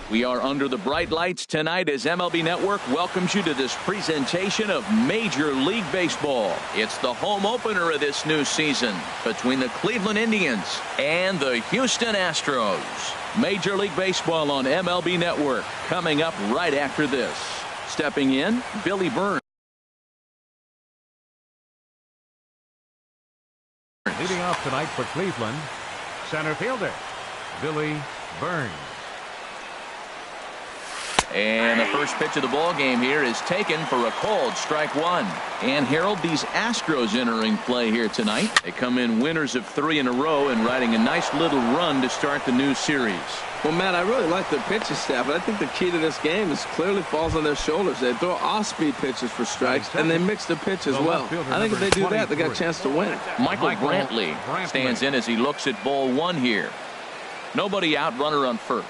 We are under the bright lights tonight as MLB Network welcomes you to this presentation of Major League Baseball. It's the home opener of this new season between the Cleveland Indians and the Houston Astros. Major League Baseball on MLB Network coming up right after this. Stepping in, Billy Burns. Leading off tonight for Cleveland, center fielder Billy Burns. And the first pitch of the ball game here is taken for a called strike one. And Harold, these Astros entering play here tonight. They come in winners of 3 in a row and riding a nice little run to start the new series. Well, Matt, I really like their pitching staff, but I think the key to this game is clearly falls on their shoulders. They throw off-speed pitches for strikes, and they mix the pitch as well. I think if they do that, they got a chance to win. Michael Brantley stands in as he looks at ball one here. Nobody out, runner on first.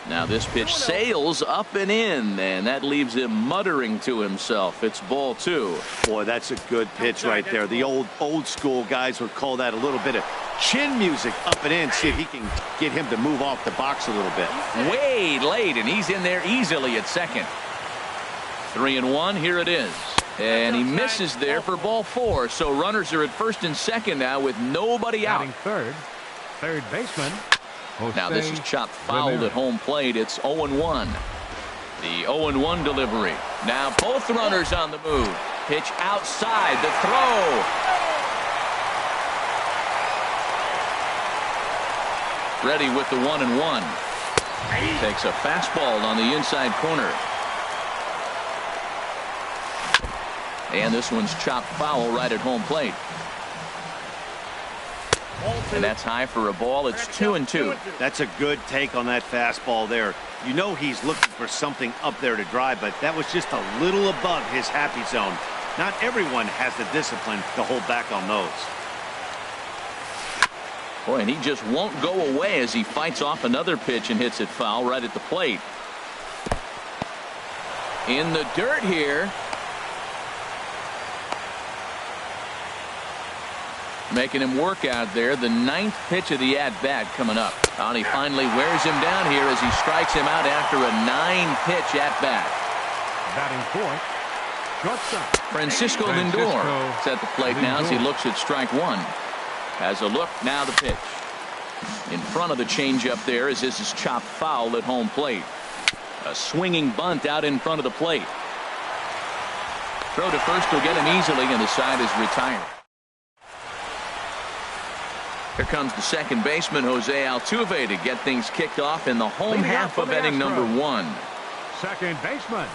Now this pitch sails up and in, and that leaves him muttering to himself. It's ball two. Boy, that's a good pitch right there. The old school guys would call that a little bit of chin music up and in. See if he can get him to move off the box a little bit. Way late, and he's in there easily at second. 3-1, here it is. And he misses there for ball 4. So runners are at first and second now with nobody out. Third baseman. Now this is chopped fouled at home plate. It's 0-1. The 0-1 delivery. Now both runners on the move. Pitch outside. The throw. Ready with the 1-1. Takes a fastball on the inside corner. And this one's chopped foul right at home plate. And that's high for a ball. It's 2-2. That's a good take on that fastball there. You know he's looking for something up there to drive, but that was just a little above his happy zone. Not everyone has the discipline to hold back on those. Boy, and he just won't go away as he fights off another pitch and hits it foul right at the plate. In the dirt here. Making him work out there. The 9th pitch of the at-bat coming up. And he finally wears him down here as he strikes him out after a 9-pitch at-bat. Batting fourth, shortstop Francisco Lindor is at the plate now as he looks at strike one. Has a look, now the pitch. In front of the changeup there as this is chopped foul at home plate. A swinging bunt out in front of the plate. Throw to first will get him easily, and the side is retired. Here comes the second baseman, Jose Altuve, to get things kicked off in the home half of inning number 1. Second baseman,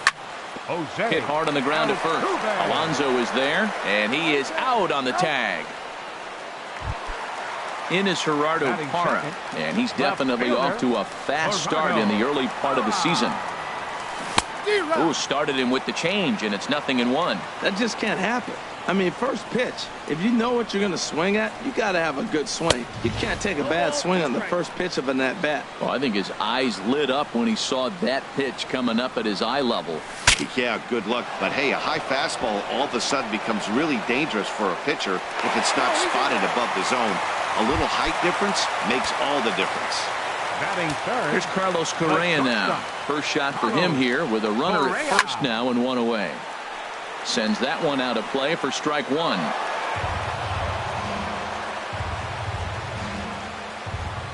Jose. Hit hard on the ground at first. Alonso is there, and he is out on the tag. In is Gerardo Parra, and he's definitely off to a fast start in the early part of the season. Ooh, started him with the change, and it's 0-1. That just can't happen. I mean, first pitch, if you know what you're going to swing at, you got to have a good swing. You can't take a bad swing on the first pitch of an at-bat. Well, I think his eyes lit up when he saw that pitch coming up at his eye level. Yeah, good luck. But, hey, a high fastball all of a sudden becomes really dangerous for a pitcher if it's not spotted above the zone. A little height difference makes all the difference. Batting third. Here's Carlos Correa now. First shot for him here with a runner at first now and one away. Sends that one out of play for strike one.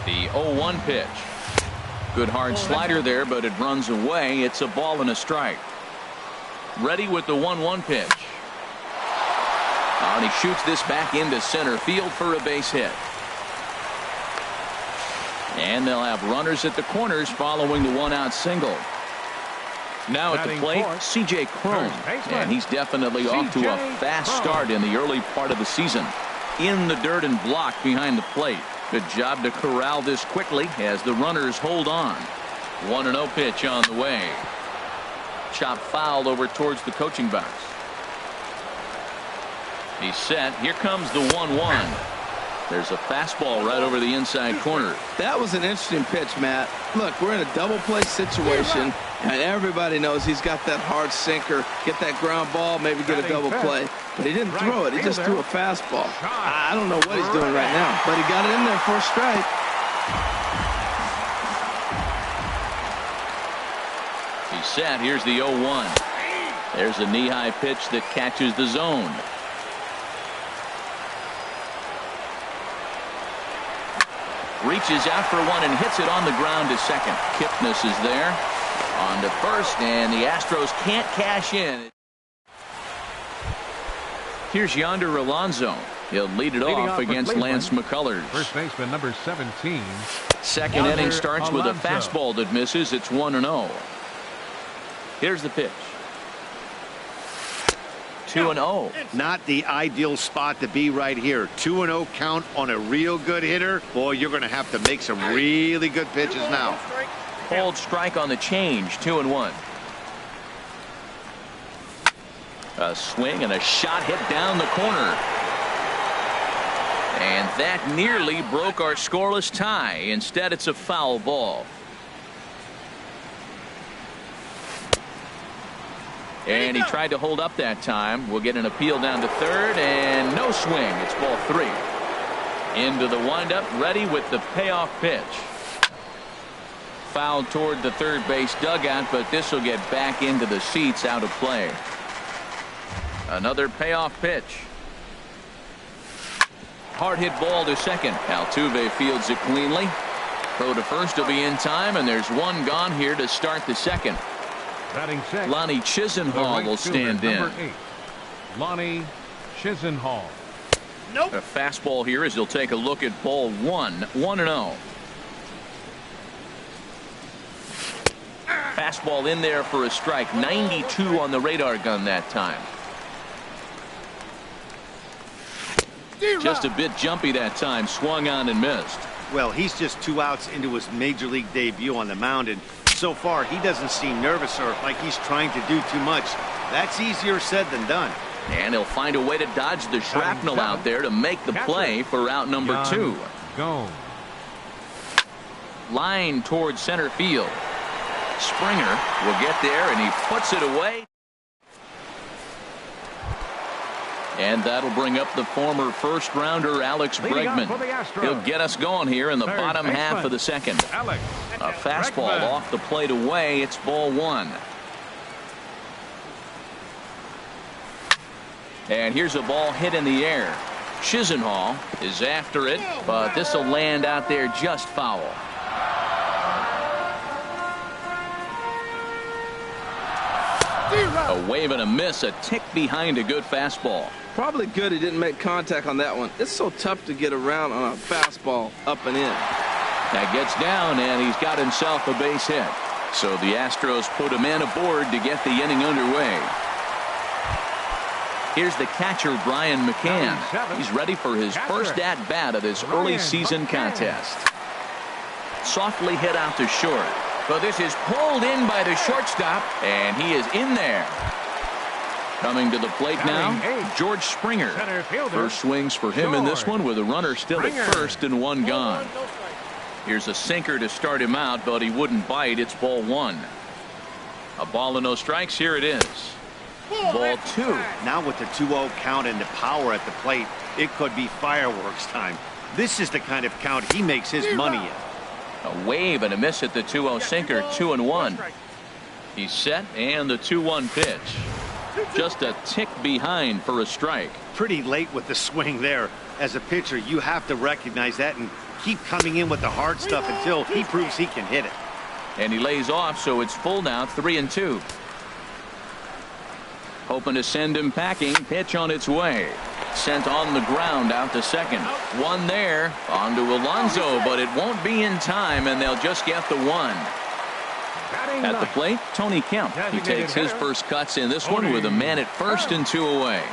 The 0-1 pitch. Good hard slider there, but it runs away. It's a ball and a strike. Ready with the 1-1 pitch. And he shoots this back into center field for a base hit. And they'll have runners at the corners following the one-out single. Now at the plate, C.J. Cron, and he's definitely off to a fast start in the early part of the season. In the dirt and blocked behind the plate. Good job to corral this quickly as the runners hold on. 1-0 pitch on the way. Chopped foul over towards the coaching box. He's set. Here comes the 1-1. There's a fastball right over the inside corner. That was an interesting pitch, Matt. Look, we're in a double play situation, and everybody knows he's got that hard sinker. Get that ground ball, maybe get a double play. But he didn't throw it. He just threw a fastball. I don't know what he's doing right now, but he got it in there for a strike. set. Here's the 0-1. There's a knee-high pitch that catches the zone. Reaches out for one and hits it on the ground to second. Kipnis is there. On to first, and the Astros can't cash in. Here's Yonder Alonso. He'll lead it off against Lance McCullers. First baseman number 17. Second inning starts with a fastball that misses. It's 1-0. Here's the pitch. 2-0. Not the ideal spot to be right here. 2-0 count on a real good hitter. Boy, you're going to have to make some really good pitches now. Hold strike on the change. 2-1. A swing and a shot hit down the corner. And that nearly broke our scoreless tie. Instead, it's a foul ball. And he tried to hold up that time. We'll get an appeal down to third, and no swing. It's ball 3. Into the windup, ready with the payoff pitch. Foul toward the third base dugout, but this will get back into the seats, out of play. Another payoff pitch. Hard hit ball to second. Altuve fields it cleanly. Throw to first will be in time, and there's one gone here to start the second. Batting sixth, Lonnie Chisenhall will stand in. Number 8, Lonnie Chisenhall. Nope. A fastball here as he'll take a look at ball 1. 1-0. Fastball in there for a strike. 92 on the radar gun that time. Just a bit jumpy that time. Swung on and missed. Well, he's just 2 outs into his major league debut on the mound, and so far he doesn't seem nervous or like he's trying to do too much. That's easier said than done. And he'll find a way to dodge the shrapnel out there to make the play for out number 2. Go. Line towards center field. Springer will get there, and he puts it away. And that'll bring up the former first-rounder Alex Bregman. He'll get us going here in the bottom half of the second. A fastball off the plate away. It's ball 1. And here's a ball hit in the air. Chisenhall is after it, but this will land out there just foul. A wave and a miss, a tick behind a good fastball. Probably good he didn't make contact on that one. It's so tough to get around on a fastball up and in. That gets down, and he's got himself a base hit. So the Astros put a man aboard to get the inning underway. Here's the catcher, Brian McCann. He's ready for his first at-bat of this early season contest. Softly hit out to short. But this is pulled in by the shortstop, and he is in there. Coming to the plate now, George Springer. First swings for him in this one with a runner still at first and 1 gone. Here's a sinker to start him out, but he wouldn't bite. It's ball 1. A ball and no strikes. Here it is. Ball 2. Now with the 2-0 count and the power at the plate, it could be fireworks time. This is the kind of count he makes his money in. A wave and a miss at the 2-0 sinker. 2-1. He's set, and the 2-1 pitch. Just a tick behind for a strike. Pretty late with the swing there. As a pitcher, you have to recognize that and keep coming in with the hard stuff until he proves he can hit it. And he lays off, so it's full now, 3-2. Hoping to send him packing. Pitch on its way. Sent on the ground out to second. One there. On to Alonso, but it won't be in time, and they'll just get the 1. At the plate, Tony Kemp. He takes his first cuts in this one with a man at first and 2 away.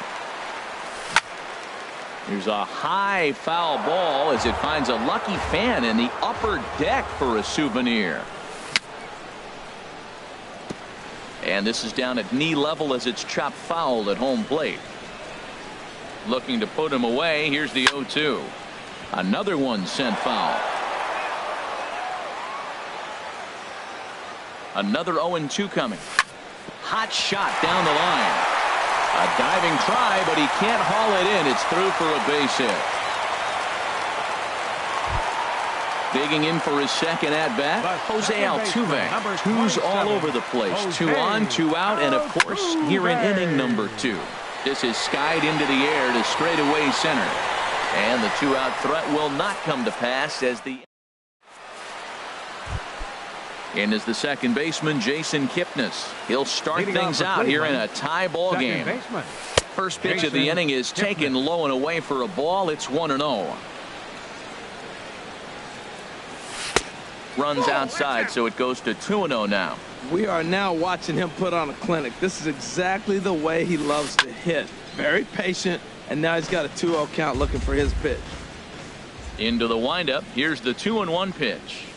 Here's a high foul ball as it finds a lucky fan in the upper deck for a souvenir. And this is down at knee level as it's chopped foul at home plate. Looking to put him away. Here's the 0-2. Another one sent foul. Another 0-2 coming. Hot shot down the line. A diving try, but he can't haul it in. It's through for a base hit. Digging in for his second at-bat, Jose Altuve. Two's all over the place. 2 on, 2 out, and of course, here in inning number 2. This is skied into the air to straightaway center. And the 2-out threat will not come to pass as the... In is the second baseman, Jason Kipnis. He'll start things out here in a tie ball game. First pitch of the inning is taken low and away for a ball. It's 1-0. Runs outside, so it goes to 2-0 now. We are now watching him put on a clinic. This is exactly the way he loves to hit. Very patient, and now he's got a 2-0 count looking for his pitch. Into the windup. Here's the 2-1 pitch.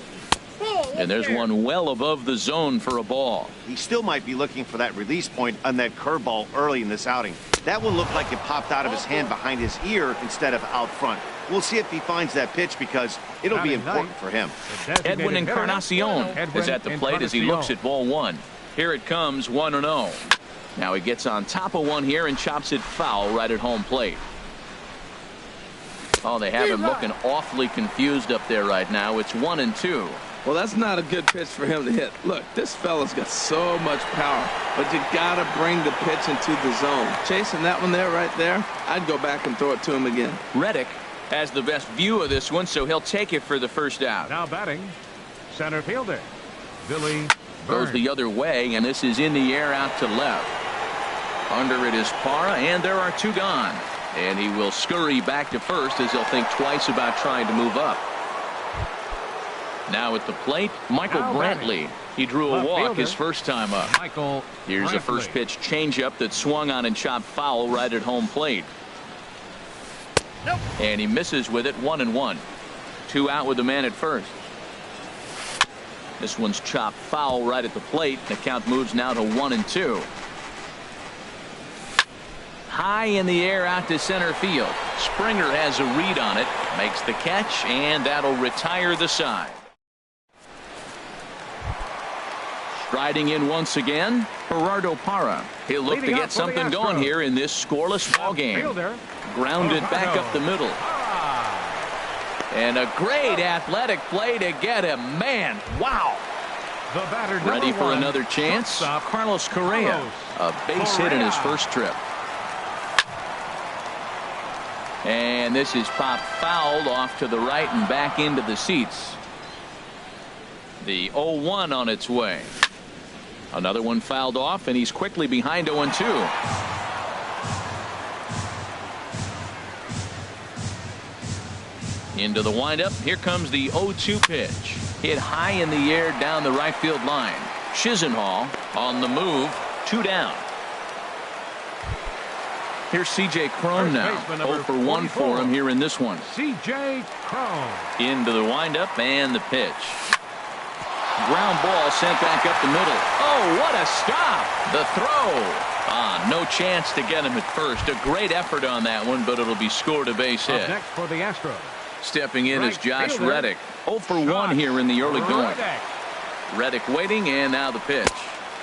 And there's one well above the zone for a ball. He still might be looking for that release point on that curveball early in this outing. That one looked like it popped out of his hand behind his ear instead of out front. We'll see if he finds that pitch because it'll be important for him. Edwin Encarnacion is at the plate as he looks at ball 1. Here it comes, 1-0. Now he gets on top of one here and chops it foul right at home plate. Oh, they have him looking awfully confused up there right now. It's 1-2. Well, that's not a good pitch for him to hit. Look, this fella's got so much power, but you got to bring the pitch into the zone. Chasing that one there, right there, I'd go back and throw it to him again. Reddick has the best view of this one, so he'll take it for the first out. Now batting, center fielder, Billy Goes the other way, and this is in the air out to left. Under it is Parra, and there are 2 gone. And he will scurry back to first as he'll think twice about trying to move up. Now at the plate, Michael Brantley. He drew a walk his first time up. Here's a first pitch changeup that swung on and chopped foul right at home plate. And he misses with it. 1-1. 2 out with the man at first. This one's chopped foul right at the plate. The count moves now to 1-2. High in the air out to center field. Springer has a read on it, makes the catch, and that'll retire the side. Striding in once again, Gerardo Parra. He'll look to get something going here in this scoreless ball game. Grounded back up the middle. And a great athletic play to get him. Man, wow. Ready for another chance. Carlos Correa. A base hit in his first trip. And this is popped fouled off to the right and back into the seats. The 0-1 on its way. Another one fouled off, and he's quickly behind 0-2. Into the windup. Here comes the 0-2 pitch. Hit high in the air down the right field line. Chisenhall on the move. 2 down. Here's C.J. Cron now. 0 for 1 for him here in this one. C.J. Cron. Into the windup and the pitch. Ground ball sent back up the middle. Oh, what a stop. The throw. No chance to get him at first. A great effort on that one, but it'll be scored a base hit. Up next for the Astros. Stepping in is Josh Reddick. 0 for 1 here in the early going. Reddick waiting, and now the pitch.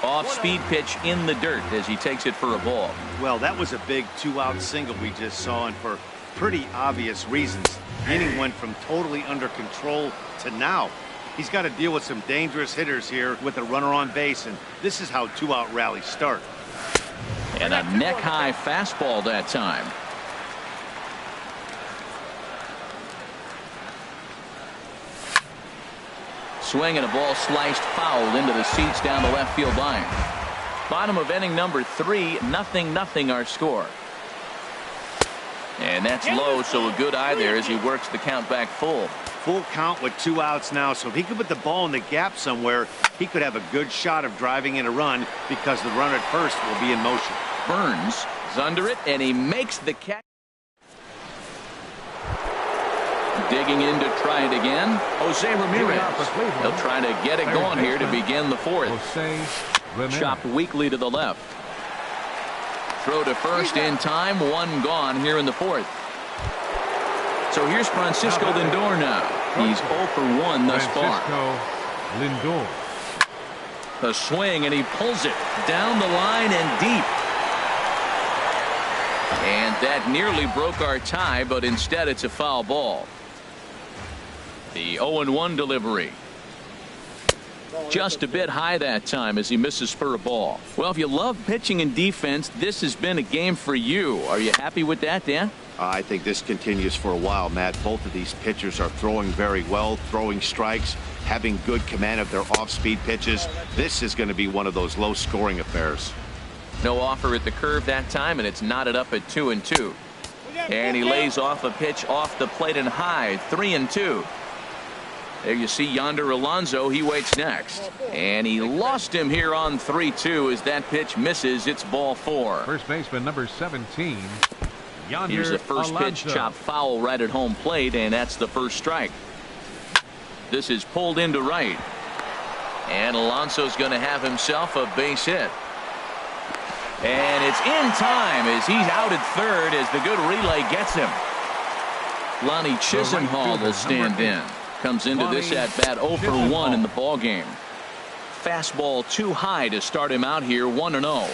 Off-speed pitch in the dirt as he takes it for a ball. Well, that was a big 2-out single we just saw, and for pretty obvious reasons. The inning went from totally under control to now. He's got to deal with some dangerous hitters here with a runner on base, and this is how 2-out rallies start. And a neck-high fastball that time. Swing and a ball sliced foul into the seats down the left field line. Bottom of inning number 3, 0-0 our score. And that's low, so a good eye there as he works the count back full. Full count with 2 outs now, so if he could put the ball in the gap somewhere, he could have a good shot of driving in a run because the runner at first will be in motion. Burns is under it, and he makes the catch. Digging in to try it again, Jose Ramirez. He'll try to get it going here to begin the 4th. Chopped weakly to the left. Throw to first in time. 1 gone here in the 4th. So here's Francisco Lindor now. He's 0 for 1 thus far. Lindor. A swing, and he pulls it down the line and deep. And that nearly broke our tie, but instead it's a foul ball. The 0-1 delivery. Just a bit high that time as he misses for a ball. Well, if you love pitching and defense, this has been a game for you. Are you happy with that, Dan? I think this continues for a while, Matt. Both of these pitchers are throwing very well, throwing strikes, having good command of their off-speed pitches. This is going to be one of those low-scoring affairs. No offer at the curve that time, and it's knotted up at 2-2. And he lays off a pitch off the plate and high, 3-2. There you see Yonder Alonso. He waits next. And he lost him here on 3-2 as that pitch misses. It's ball 4. First baseman number 17. Yonder Here's the first pitch, chopped foul right at home plate, and that's the first strike. This is pulled into right. And Alonso's going to have himself a base hit. And it's in time as he's out at third as the good relay gets him. Lonnie Chisenhall will stand in. Comes into this at bat 0 for 1 in the ball game. Fastball too high to start him out here, 1-0.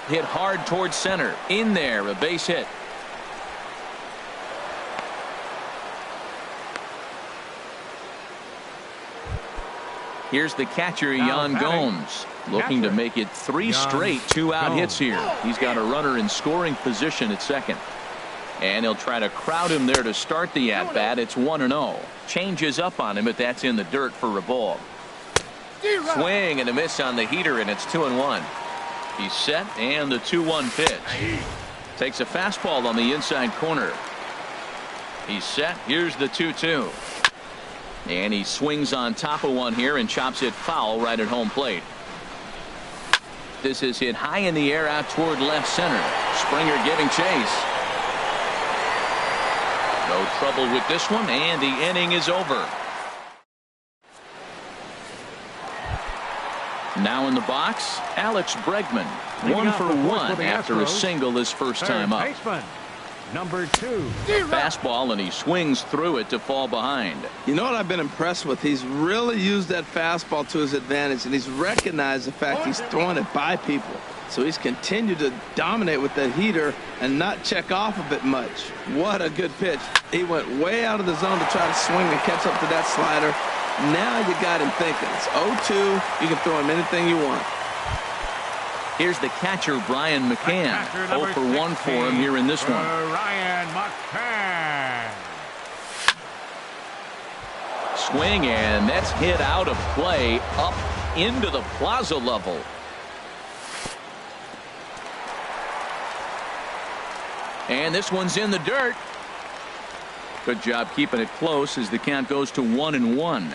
Hit hard towards center. In there, a base hit. Here's the catcher, Yan Gomes, looking to make it 3 straight 2-out hits here. He's got a runner in scoring position at second. And he'll try to crowd him there to start the at-bat. It's 1-0. Changes up on him, but that's in the dirt for a ball. Swing and a miss on the heater, and it's 2-1. He's set, and the 2-1 pitch. Takes a fastball on the inside corner. He's set. Here's the 2-2. And he swings on top of one here and chops it foul right at home plate. This is hit high in the air out toward left center. Springer giving chase. No trouble with this one, and the inning is over. Now in the box, Alex Bregman. 1 for 1 after a single his first time up. Number 2. Fastball, and he swings through it to fall behind. You know what I've been impressed with? He's really used that fastball to his advantage, and he's recognized the fact he's throwing it by people. So he's continued to dominate with that heater and not check off a bit much. What a good pitch. He went way out of the zone to try to swing and catch up to that slider. Now you got him thinking. It's 0-2. You can throw him anything you want. Here's the catcher, Brian McCann. 0 for 1 for him here in this one. Ryan McCann. Swing, and that's hit out of play up into the plaza level. And this one's in the dirt. Good job keeping it close as the count goes to 1-1.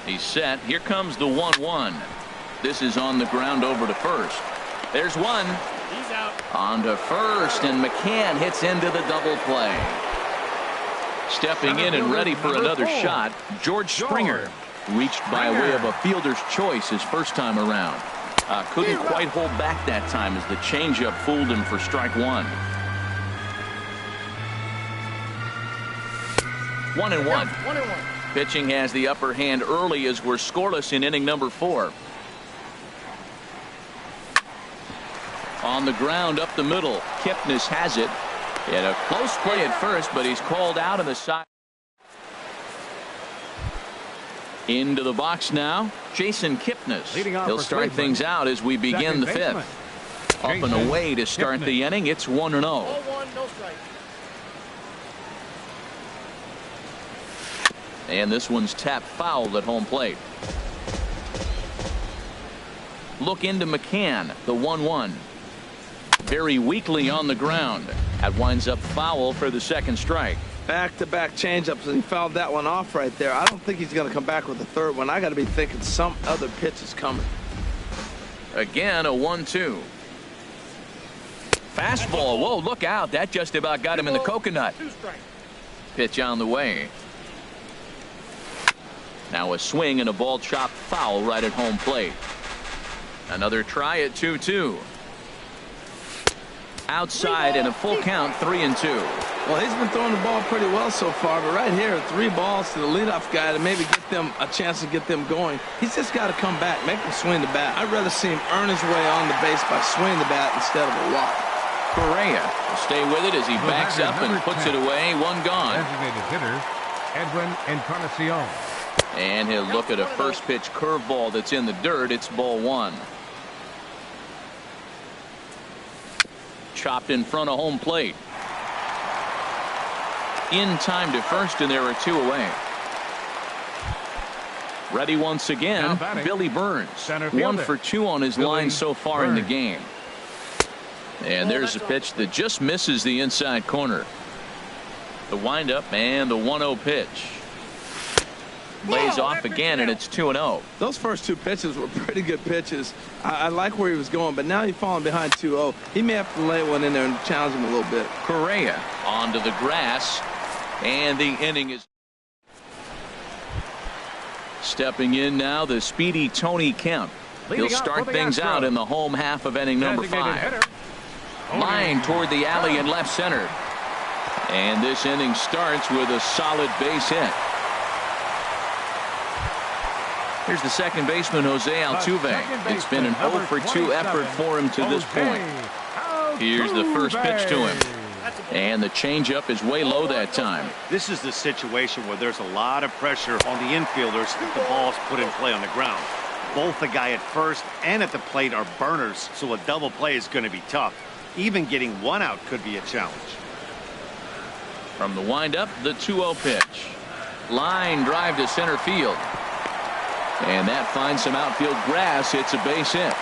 He's set. Here comes the 1-1. This is on the ground over to first. There's one. He's out. On to first, and McCann hits into the double play. Stepping in and ready for another shot, George Springer. Reached by way of a fielder's choice his first time around. Couldn't quite hold back that time as the changeup fooled him for strike 1. 1-1. 1-1. Pitching has the upper hand early as we're scoreless in inning number 4. On the ground up the middle, Kipnis has it. And a close play at first, but he's called out on the side. Into the box now, Jason Kipnis. He'll start things out as we begin the 5th. Up and away to start the inning. It's 1-0. 0-1, no strike. And this one's tapped foul at home plate. Look into McCann, the 1-1. Very weakly on the ground. That winds up foul for the second strike. Back-to-back changeups, and he fouled that one off right there. I don't think he's going to come back with the third one. I got to be thinking some other pitch is coming. Again, a 1-2. Fastball. Whoa, look out. That just about got him in the coconut. 2 strikes. Pitch on the way. Now a swing and a ball chopped foul right at home plate. Another try at 2-2. Outside and a full count, 3-2. Well, he's been throwing the ball pretty well so far, but right here, 3 balls to the leadoff guy to maybe get them a chance to get them going. He's just got to come back, make him swing the bat. I'd rather see him earn his way on the base by swinging the bat instead of a walk. Correa will stay with it as he backs up and puts it away. 1 gone. Designated hitter, Edwin Encarnacion. And he'll look at a first pitch curveball that's in the dirt. It's ball one. Chopped in front of home plate. In time to first, and there are two away. Ready once again, Billy Burns. 1 for 2 on his line so far in the game. And there's a pitch that just misses the inside corner. The windup and the 1-0 pitch. Lays off again, and it's 2-0. Those first two pitches were pretty good pitches. I like where he was going, but now he's falling behind 2-0. He may have to lay one in there and challenge him a little bit. Correa onto the grass, and the inning is. Stepping in now, the speedy Tony Kemp. He'll start things out in the home half of inning number 5. Line toward the alley in left center. And this inning starts with a solid base hit. Here's the second baseman, Jose Altuve. It's been an 0 for 2 effort for him to this point. Here's the first pitch to him. And the changeup is way low that time. This is the situation where there's a lot of pressure on the infielders if the ball's put in play on the ground. Both the guy at first and at the plate are burners, so a double play is going to be tough. Even getting one out could be a challenge. From the windup, the 2-0 pitch. Line drive to center field. And that finds some outfield grass. It's a base hit.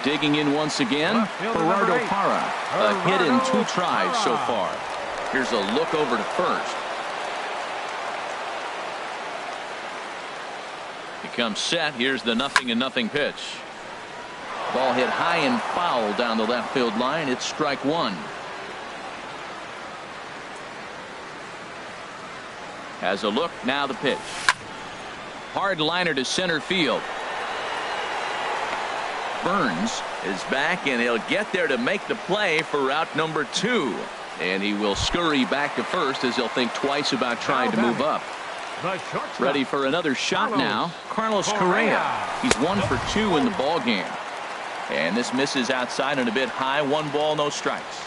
Digging in once again, Gerardo Parra. A hit in 2 tries so far. Here's a look over to first. He comes set. Here's the 0-0 pitch. Ball hit high and foul down the left field line. It's strike one. Has a look. Now the pitch. Hard liner to center field. Burns is back, and he'll get there to make the play for route number 2. And he will scurry back to first as he'll think twice about trying to move up. Ready for another shot now. Carlos Correa. He's 1 for 2 in the ball game. And this misses outside and a bit high. 1 ball, no strikes.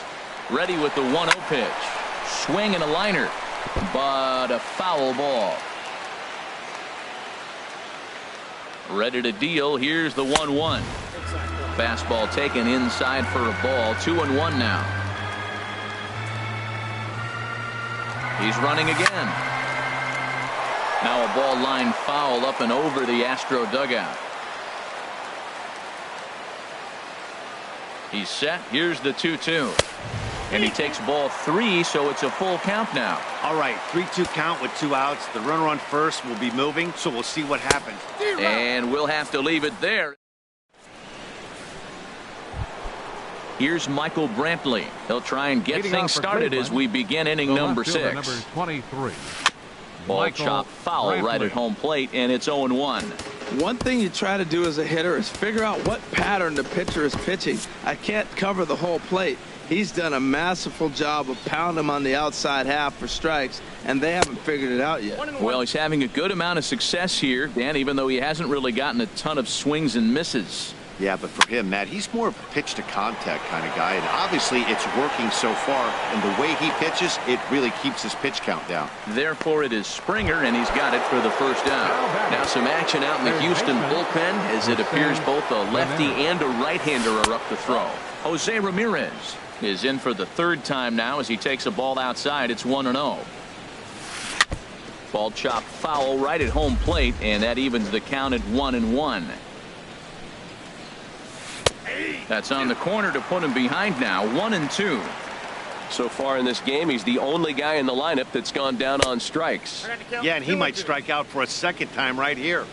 Ready with the 1-0 pitch. Swing and a liner. But a foul ball. Ready to deal. Here's the 1-1. Fastball taken inside for a ball. 2-1 now. He's running again. Now a ball line foul up and over the Astro dugout. He's set. Here's the 2-2. And he takes ball 3, so it's a full count now. All right, 3-2 count with 2 outs. The runner on first will be moving, so we'll see what happens. And we'll have to leave it there. Here's Michael Brantley. He'll try and get things started as we begin inning number 6. Number 23. Ball chop foul right at home plate, and it's 0-1. One thing you try to do as a hitter is figure out what pattern the pitcher is pitching. I can't cover the whole plate. He's done a masterful job of pounding him on the outside half for strikes, and they haven't figured it out yet. Well, he's having a good amount of success here, Dan, even though he hasn't really gotten a ton of swings and misses. Yeah, but for him, Matt, he's more of a pitch to contact kind of guy, and obviously it's working so far, and the way he pitches, it really keeps his pitch count down. Therefore, it is Springer, and he's got it for the first down. Now some action out in the Houston bullpen, as it appears both a lefty and a right-hander are up to throw. Jose Ramirez is in for the 3rd time now as he takes a ball outside. It's 1-0. Ball chopped foul right at home plate, and that evens the count at 1-1. That's on the corner to put him behind now. 1-2. So far in this game, he's the only guy in the lineup that's gone down on strikes. Yeah, and he might strike out for a 2nd time right here.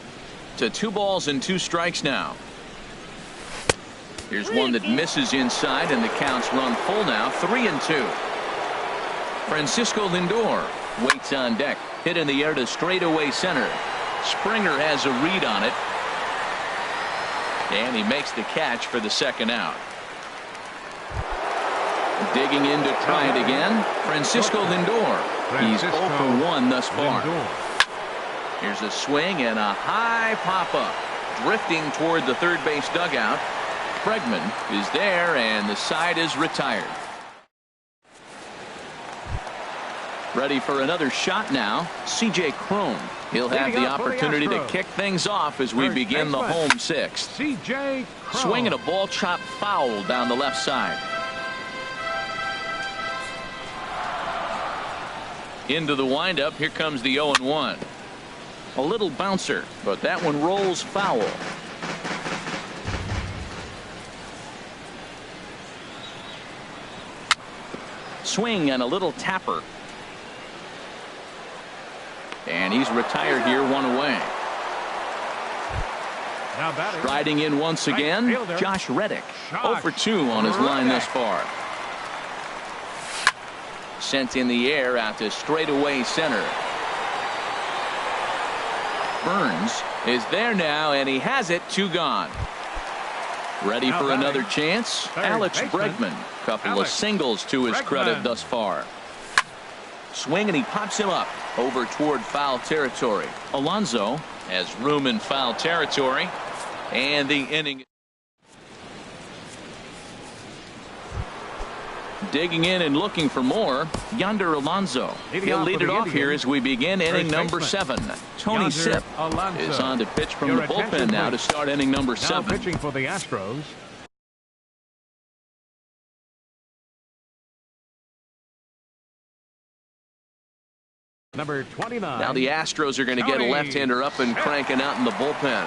To 2 balls and 2 strikes now. Here's one that misses inside, and the counts run full now. 3-2. Francisco Lindor waits on deck. Hit in the air to straightaway center. Springer has a read on it. And he makes the catch for the 2nd out. Digging in to try it again. Francisco Lindor. He's 0 for 1 thus far. Here's a swing and a high pop-up. Drifting toward the 3rd base dugout. Bregman is there, and the side is retired. Ready for another shot now. C.J. Cron. He'll have the opportunity to kick things off as we begin the home sixth. C.J. Cron. Swinging a ball chopped foul down the left side. Into the windup. Here comes the 0-1. A little bouncer, but that one rolls foul. Swing and a little tapper. And he's retired here, one away. Striding in once again, Josh Reddick. 0 for 2 on his line thus far. Sent in the air out to straightaway center. Burns is there now, and he has it. 2 gone. Ready for another chance. Alex Bregman. Couple of singles to his credit thus far. Swing, and he pops him up over toward foul territory. Alonso has room in foul territory, and the inning. Digging in and looking for more, Yonder Alonso. He'll lead it off here as we begin inning number 7. Tony Sipp is on to pitch from the bullpen now to start inning number 7. Pitching for the Astros. Number 29. Now the Astros are going to get a left-hander up and cranking out in the bullpen.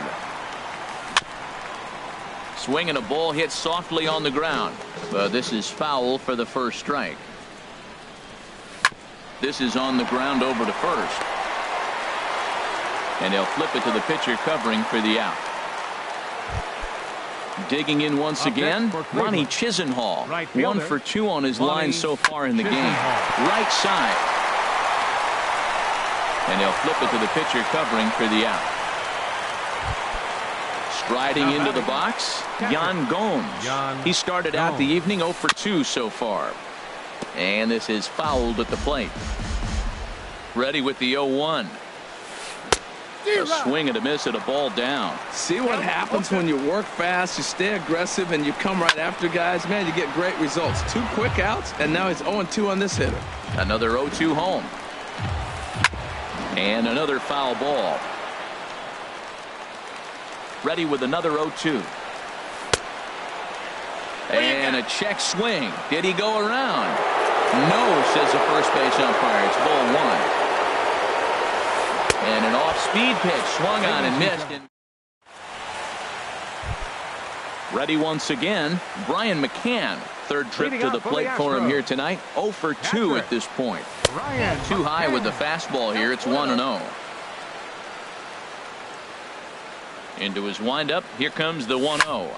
Swinging a ball hit softly on the ground, but this is foul for the first strike. This is on the ground over to first, and they'll flip it to the pitcher covering for the out. Digging in once again, Ronnie Chisenhall. 1 for 2 on his line so far in the game. Right side. And they'll flip it to the pitcher covering for the out. Striding into the box, Yan Gomes. He started out the evening 0 for 2 so far. And this is fouled at the plate. Ready with the 0-1. A swing and a miss at a ball down. See what happens when you work fast, you stay aggressive, and you come right after guys. Man, you get great results. 2 quick outs, and now he's 0-2 on this hitter. Another 0-2 home. And another foul ball. Ready with another 0-2. And a check swing. Did he go around? No, says the first base umpire. It's ball 1. And an off-speed pitch swung on and missed. Ready once again, Brian McCann. Third trip to the plate for him here tonight. 0 for 2 at this point. Too high with the fastball here. It's 1-0. Into his windup. Here comes the 1-0.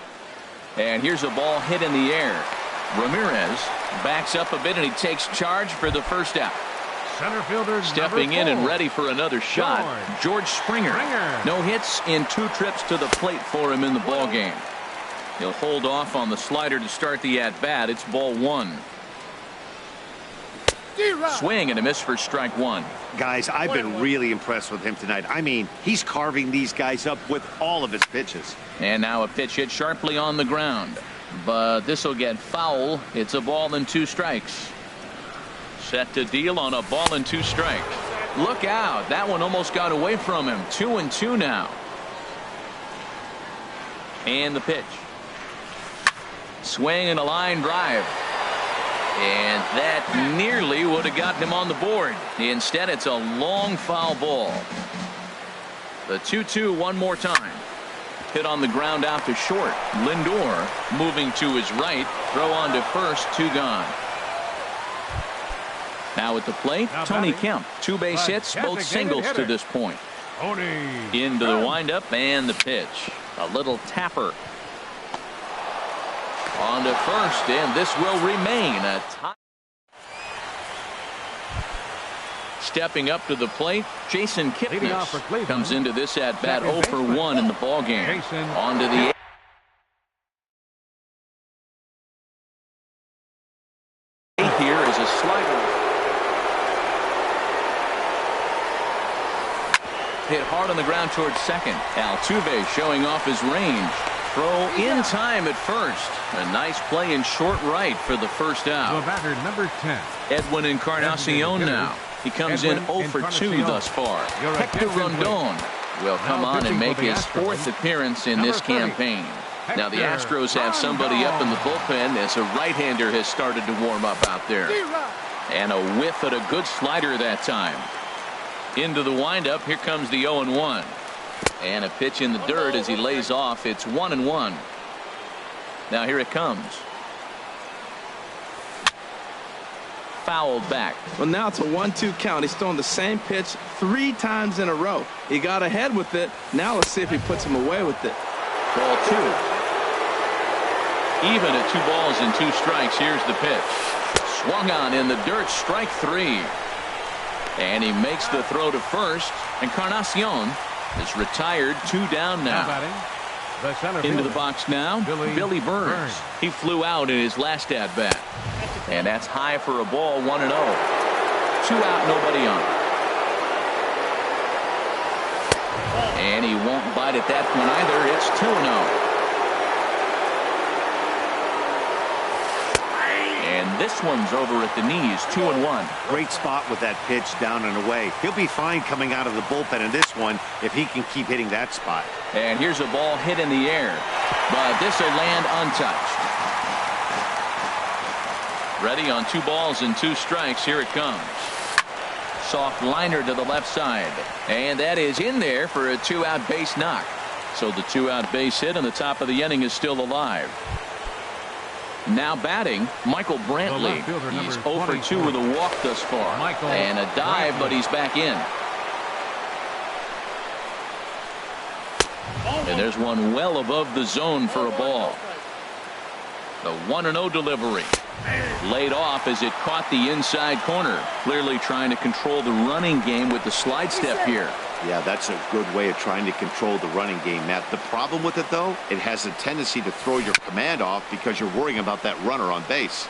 And here's a ball hit in the air. Ramirez backs up a bit, and he takes charge for the first out. Center fielder stepping in and ready for another shot. George Springer. No hits in 2 trips to the plate for him in the ball game. He'll hold off on the slider to start the at-bat. It's ball 1. Swing and a miss for strike 1. Guys, I've been really impressed with him tonight. I mean, he's carving these guys up with all of his pitches. And now a pitch hit sharply on the ground. But this will get foul. It's a ball and 2 strikes. Set to deal on a ball and 2 strikes. Look out. That one almost got away from him. 2-2 now. And the pitch. Swing and a line drive. And that nearly would have gotten him on the board. Instead, it's a long foul ball. The 2-2 one more time. Hit on the ground out to short. Lindor moving to his right. Throw on to first. 2 gone. Now at the plate, Tony Kemp. 2 base hits, both singles to this point. Into the windup and the pitch. A little tapper. On to first, and this will remain a tie. Stepping up to the plate, Jason Kipnis comes into this at bat 0 for 1 in the ball game. On to the here is a slider. Hit hard on the ground towards second. Altuve showing off his range. Throw in time at first. A nice play in short right for the first out. The batter, number 10. Edwin Encarnacion now. He comes in 0 for 2 thus far. Hector Rondon will come on and make his 4th appearance in this campaign. Now the Astros have somebody up in the bullpen as a right-hander has started to warm up out there. And a whiff at a good slider that time. Into the windup. Here comes the 0-1. And a pitch in the dirt as he lays off. It's 1-1. Now here it comes. Fouled back. Well, now it's a 1-2 count. He's throwing the same pitch 3 times in a row. He got ahead with it. Now let's see if he puts him away with it. Ball 2. Even at 2 balls and 2 strikes. Here's the pitch. Swung on in the dirt. Strike 3. And he makes the throw to first. Encarnacion is retired. 2 down now. Into the box now. Billy Burns. He flew out in his last at bat. And that's high for a ball. 1-0. 2 out, nobody on. And he won't bite at that point either. It's 2-0. And this one's over at the knees. 2-1. Great spot with that pitch down and away. He'll be fine coming out of the bullpen in this one if he can keep hitting that spot. And here's a ball hit in the air, but this will land untouched. Ready on 2 balls and 2 strikes. Here it comes. Soft liner to the left side, and that is in there for a 2-out base knock. So the 2-out base hit on the top of the inning is still alive. Now batting, Michael Brantley. He's 0 for 2 with a walk thus far. And a dive, but he's back in. And there's one well above the zone for a ball. The 1-0 delivery. Laid off as it caught the inside corner. Clearly trying to control the running game with the slide step here. Yeah, that's a good way of trying to control the running game, Matt. The problem with it, though, it has a tendency to throw your command off because you're worrying about that runner on base.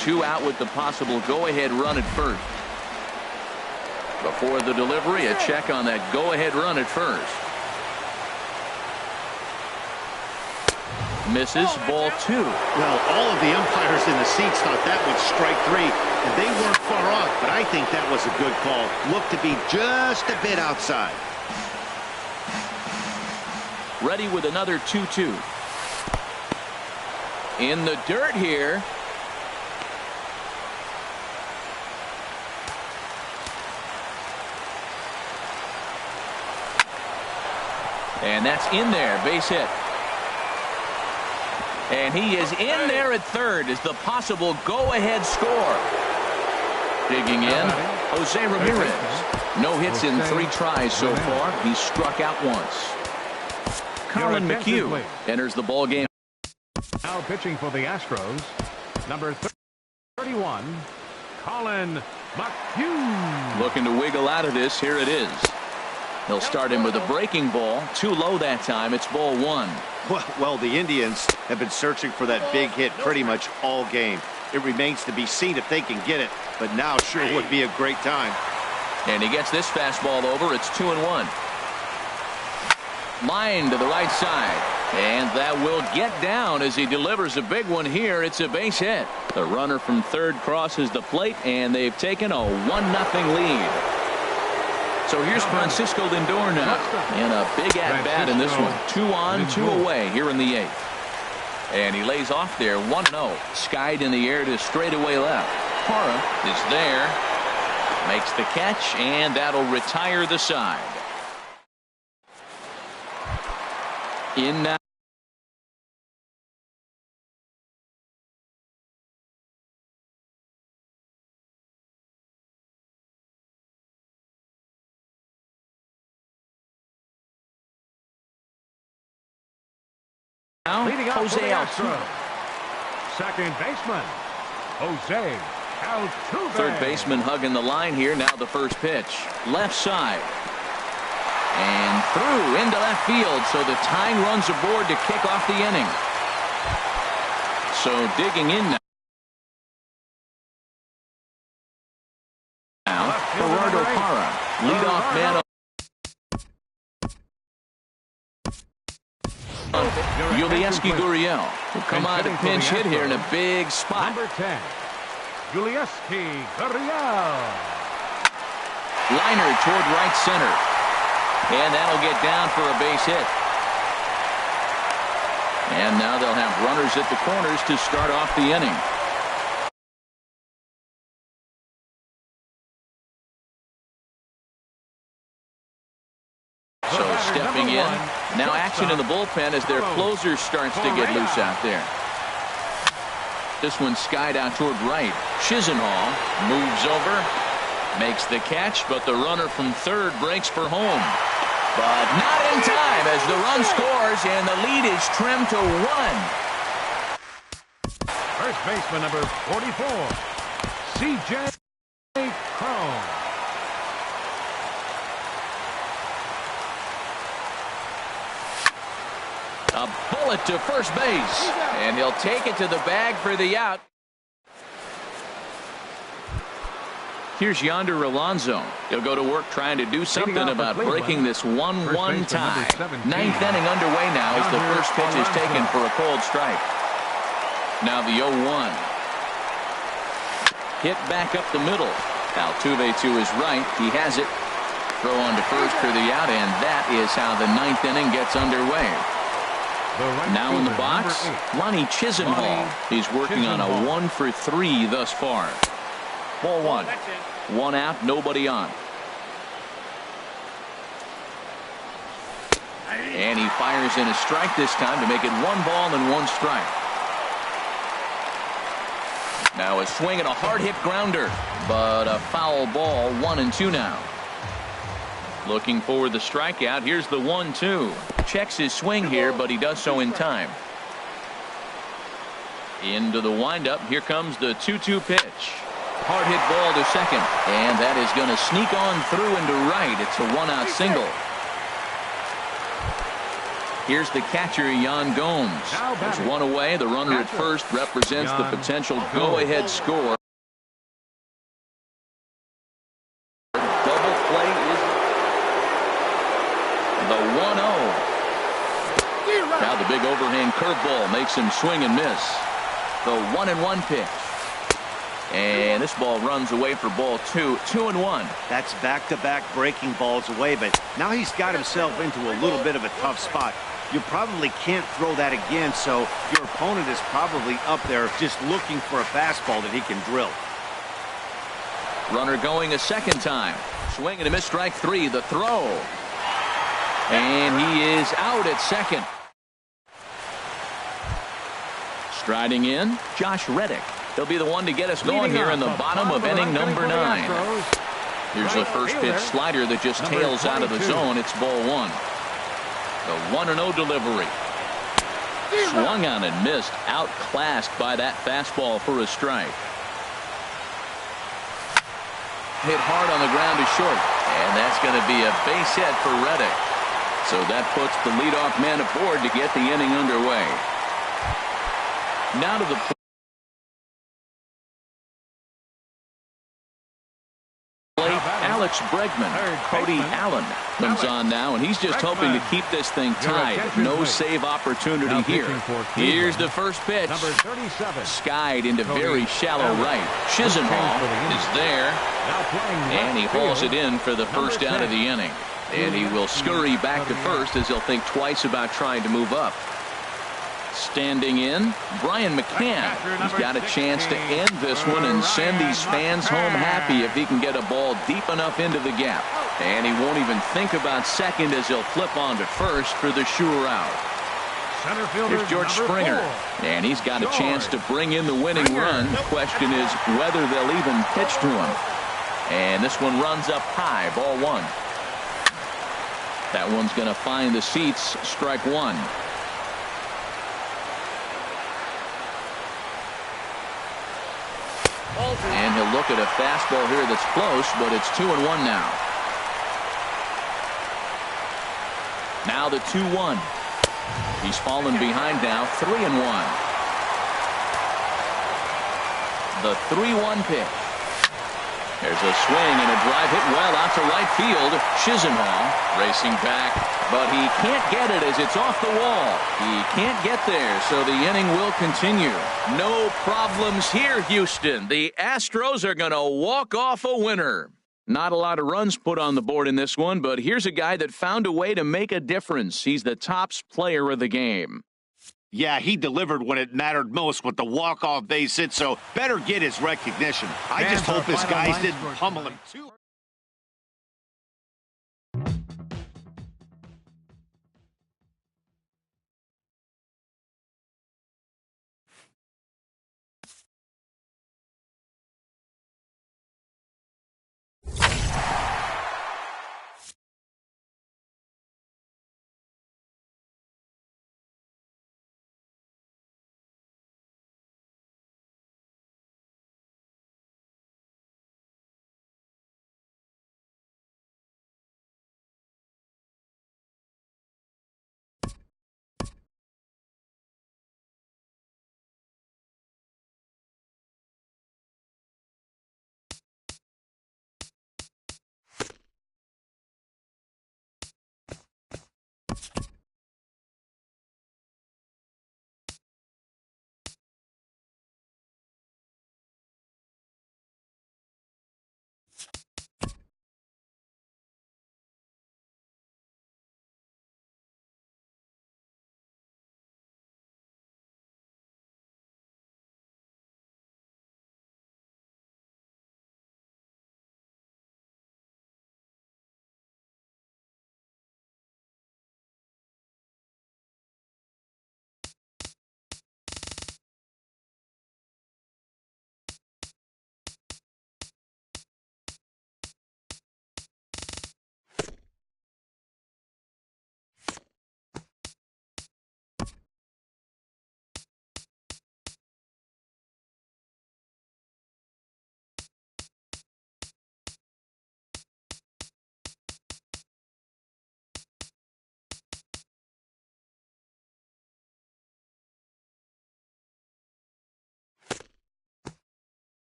2 out with the possible go-ahead run at first. Before the delivery, a check on that go-ahead run at first. Misses. Ball 2. Well, all of the umpires in the seats thought that was strike 3, and they weren't far off, but I think that was a good call. Looked to be just a bit outside. Ready with another 2-2. In the dirt here. And that's in there. Base hit. And he is in there at third as the possible go-ahead score. Digging in, Jose Ramirez. No hits in 3 tries so far. He's struck out once. Colin McHugh enters the ball game. Now pitching for the Astros, number 31, Colin McHugh. Looking to wiggle out of this. Here it is. He'll start him with a breaking ball. Too low that time. It's ball 1. Well, the Indians have been searching for that big hit pretty much all game. It remains to be seen if they can get it, but now sure would be a great time. And he gets this fastball over. It's 2-1. Line to the right side. And that will get down as he delivers a big one here. It's a base hit. The runner from third crosses the plate, and they've taken a 1-0 lead. So here's Francisco Lindor now in a big at-bat in this one. 2 on, 2 away here in the 8th. And he lays off there. 1-0. Skied in the air to straightaway left. Parra is there. Makes the catch, and that'll retire the side. In now. Jose Altuve. Second baseman, Jose Altuve. Third baseman hugging the line here. Now the first pitch. Left side. And through into left field. So the tying runs aboard to kick off the inning. So digging in now. Gerardo Parra. Leadoff man. Yulieski Gurriel will come on to pinch hit here in a big spot. Number 10, Yulieski Gurriel. liner toward right center. And that'll get down for a base hit. And now they'll have runners at the corners to start off the inning. So stepping in. Now action in the bullpen as their closer starts to get loose out there. This one skied out toward right. Chisenhall moves over, makes the catch, but the runner from third breaks for home. But not in time as the run scores and the lead is trimmed to 1. First baseman number 44, C.J. Cron. A bullet to first base, and he'll take it to the bag for the out. Here's Yonder Alonso. He'll go to work trying to do something about breaking this 1-1 tie. Ninth inning underway now as the first pitch is taken for a cold strike. Now the 0-1. Hit back up the middle. Altuve to his right. He has it. Throw on to first for the out, and that is how the ninth inning gets underway. Now in the box, Lonnie Chisenhall. He's working on a 1-for-3 thus far. Ball 1. 1 out, nobody on. And he fires in a strike this time to make it 1 ball and 1 strike. Now a swing and a hard hit grounder, but a foul ball. 1-2 now. Looking for the strikeout. Here's the 1-2. Checks his swing here, but he does so in time. Into the windup. Here comes the 2-2 pitch. Hard hit ball to second, and that is going to sneak on through into right. It's a 1-out single. Here's the catcher, Yan Gomes. There's 1 away. The runner at first represents the potential go-ahead score. Double play is the 1-0. Now the big overhand curveball makes him swing and miss. The 1-1 pitch. And this ball runs away for ball 2. 2-1. That's back-to-back breaking balls away, but now he's got himself into a little bit of a tough spot. You probably can't throw that again, so your opponent is probably up there just looking for a fastball that he can drill. Runner going a second time. Swing and a miss, strike 3. The throw. And he is out at second. Striding in, Josh Reddick. He'll be the one to get us going here in the bottom of inning number 9. Here's the first pitch slider that just tails out of the zone. It's ball 1. The 1-0 delivery. Swung on and missed. Outclassed by that fastball for a strike. Hit hard on the ground to short. And that's going to be a base hit for Reddick. So that puts the leadoff man aboard to get the inning underway. Now to the plate. Alex Bregman. Cody Allen comes on now, and he's just hoping to keep this thing tied. No save opportunity here. Here's the first pitch. Skied into very shallow right. Chisenhall is there, and he hauls it in for the first out of the inning. And he will scurry back to first as he'll think twice about trying to move up. Standing in, Brian McCann. He's got a chance to end this one and send these fans home happy if he can get a ball deep enough into the gap. And he won't even think about second as he'll flip on to first for the sure out. Here's George Springer, and he's got a chance to bring in the winning run. The question is whether they'll even pitch to him. And this one runs up high, ball 1. That one's going to find the seats, strike 1. And he'll look at a fastball here that's close, but it's 2-1 now. Now the 2-1. He's fallen behind now, 3-1. The 3-1 pitch. There's a swing and a drive hit well out to right field. Chisenhall racing back, but he can't get it as it's off the wall. He can't get there, so the inning will continue. No problems here, Houston. The Astros are going to walk off a winner. Not a lot of runs put on the board in this one, but here's a guy that found a way to make a difference. He's the tops player of the game. Yeah, he delivered when it mattered most with the walk-off base hit, so better get his recognition. I just hope his guys didn't pummel him too.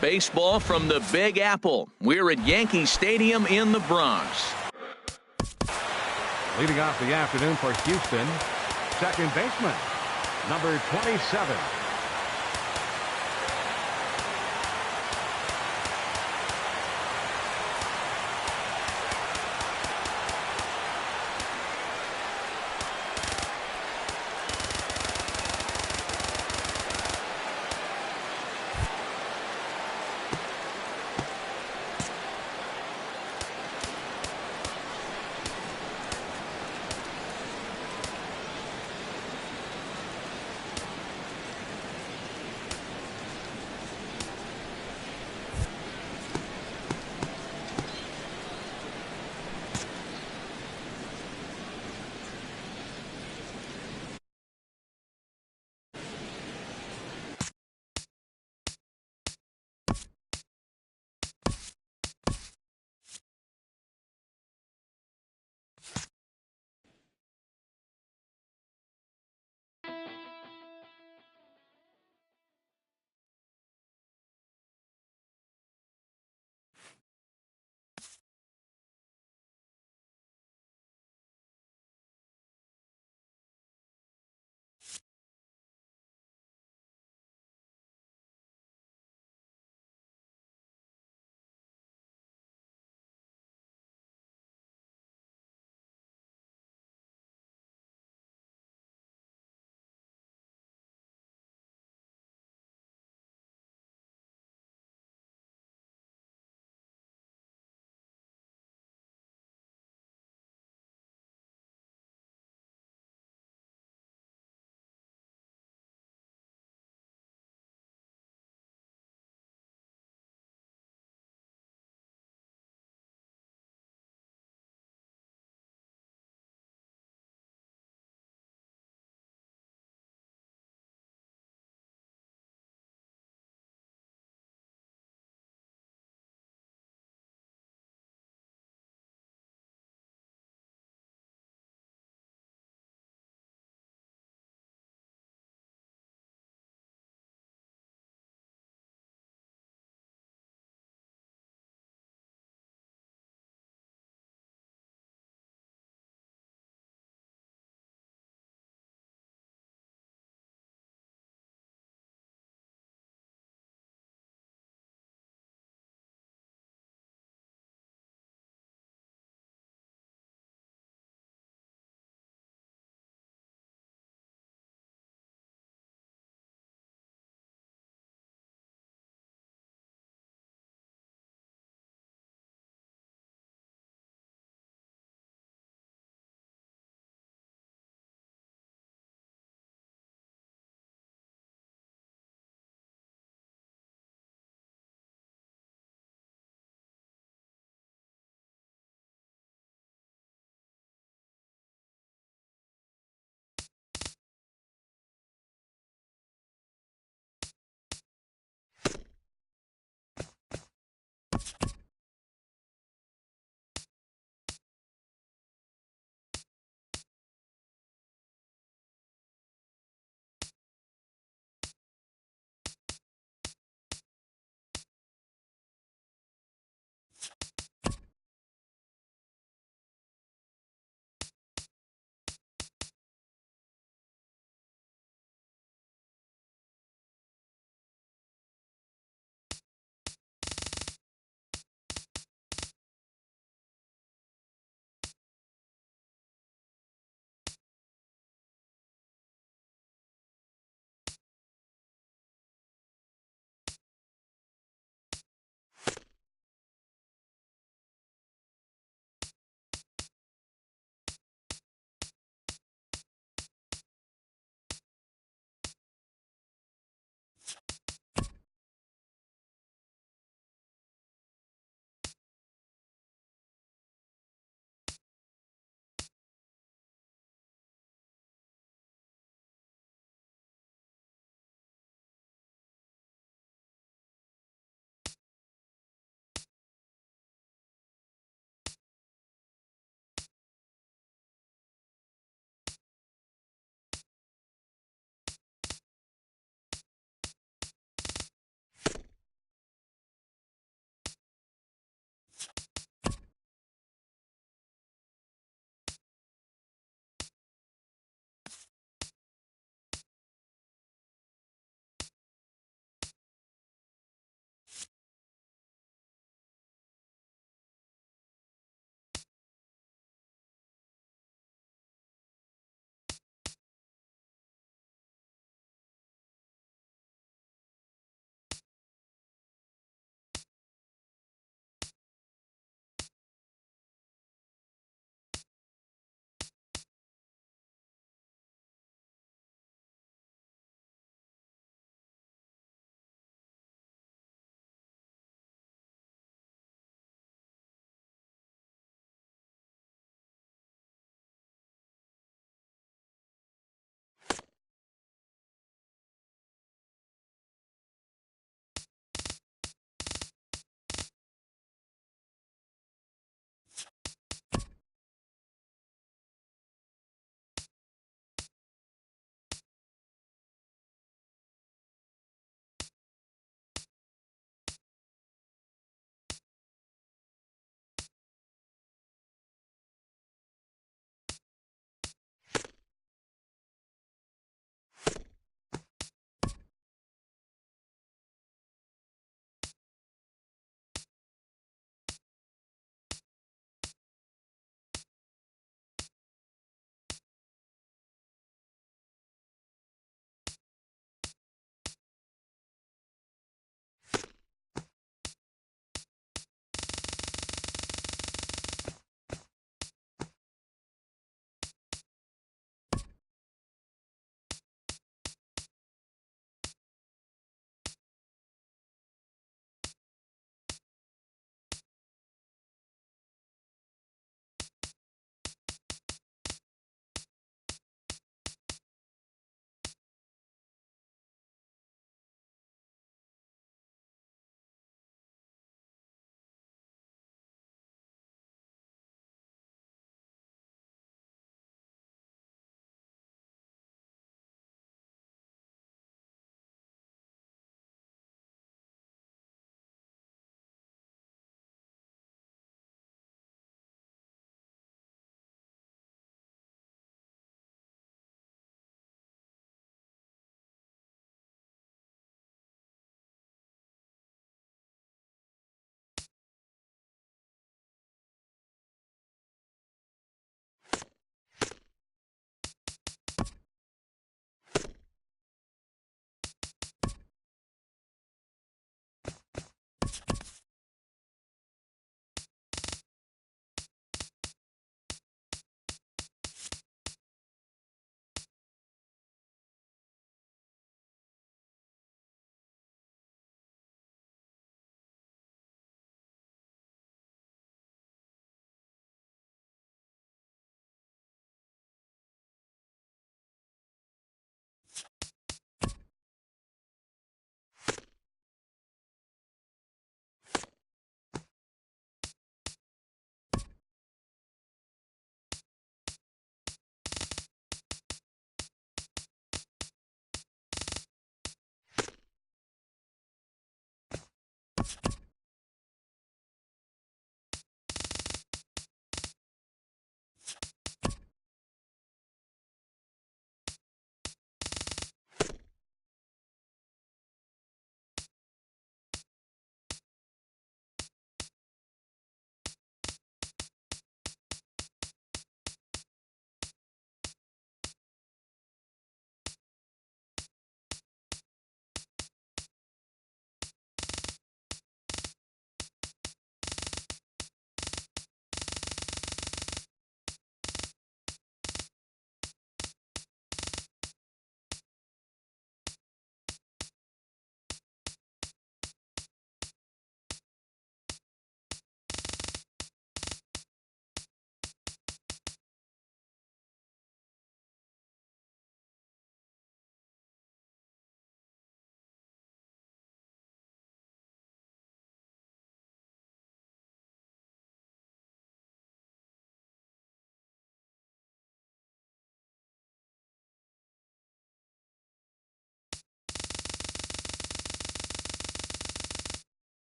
Baseball from the Big Apple. We're at Yankee Stadium in the Bronx. Leading off the afternoon for Houston, second baseman, number 27.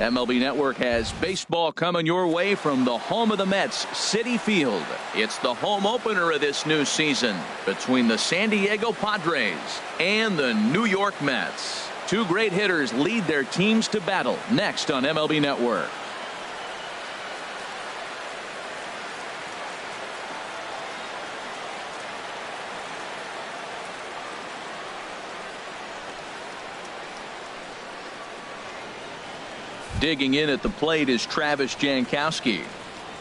MLB Network has baseball coming your way from the home of the Mets, Citi Field. It's the home opener of this new season between the San Diego Padres and the New York Mets. Two great hitters lead their teams to battle next on MLB Network. Digging in at the plate is Travis Jankowski.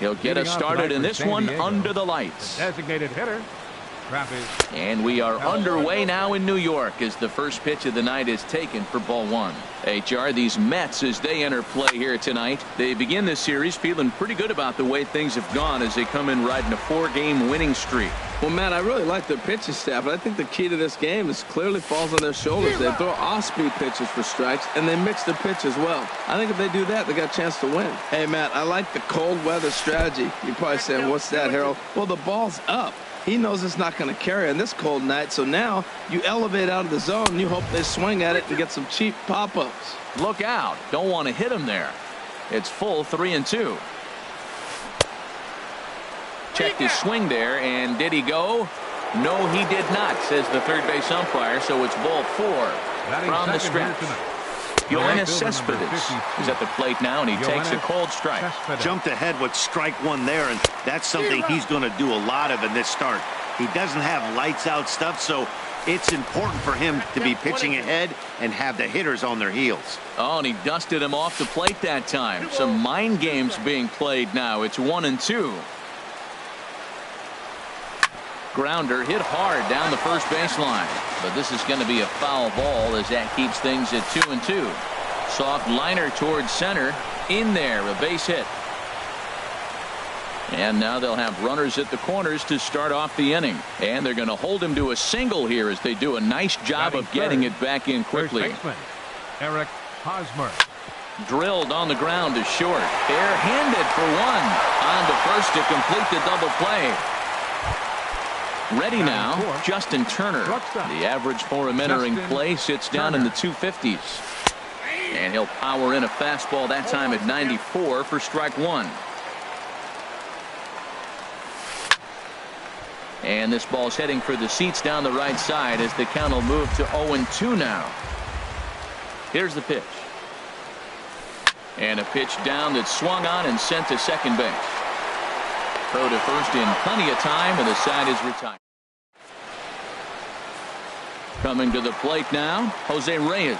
He'll get us started in this one under the lights. Designated hitter, Travis. And we are underway now in New York as the first pitch of the night is taken for ball one. HR, these Mets, as they enter play here tonight, they begin this series feeling pretty good about the way things have gone as they come in riding a 4-game winning streak. Well, Matt, I really like their pitching staff, but I think the key to this game is clearly falls on their shoulders. They throw off-speed pitches for strikes, and they mix their pitch as well. I think if they do that, they got a chance to win. Hey, Matt, I like the cold weather strategy. You're probably saying, what's that, Harold? Well, the ball's up. He knows it's not going to carry on this cold night, so now you elevate out of the zone, and you hope they swing at it and get some cheap pop-ups. Look out. Don't want to hit him there. It's full 3-2. Checked his swing there, and did he go? No, he did not, says the third base umpire, so it's ball 4 from the stretch. Yoenis Cespedes is at the plate now, and he takes a cold strike. Jumped ahead with strike one there, and that's something he's going to do a lot of in this start. He doesn't have lights out stuff, so it's important for him to be pitching ahead and have the hitters on their heels. Oh, and he dusted him off the plate that time. Some mind games being played now. It's 1-2. Grounder hit hard down the first baseline, but this is going to be a foul ball as that keeps things at 2-2. Soft liner towards center. In there, a base hit. And now they'll have runners at the corners to start off the inning. And they're going to hold him to a single here as they do a nice job of getting it back in quickly. Eric Hosmer. Drilled on the ground to short. Bare-handed for one. On to first to complete the double play. Ready now, Justin Turner. The average for him entering play sits down in the 250s. And he'll power in a fastball that time at 94 for strike one. And this ball's heading for the seats down the right side as the count will move to 0-2 now. Here's the pitch. And a pitch down that's swung on and sent to second base. Throw to first in plenty of time, and the side is retired. Coming to the plate now, Jose Reyes.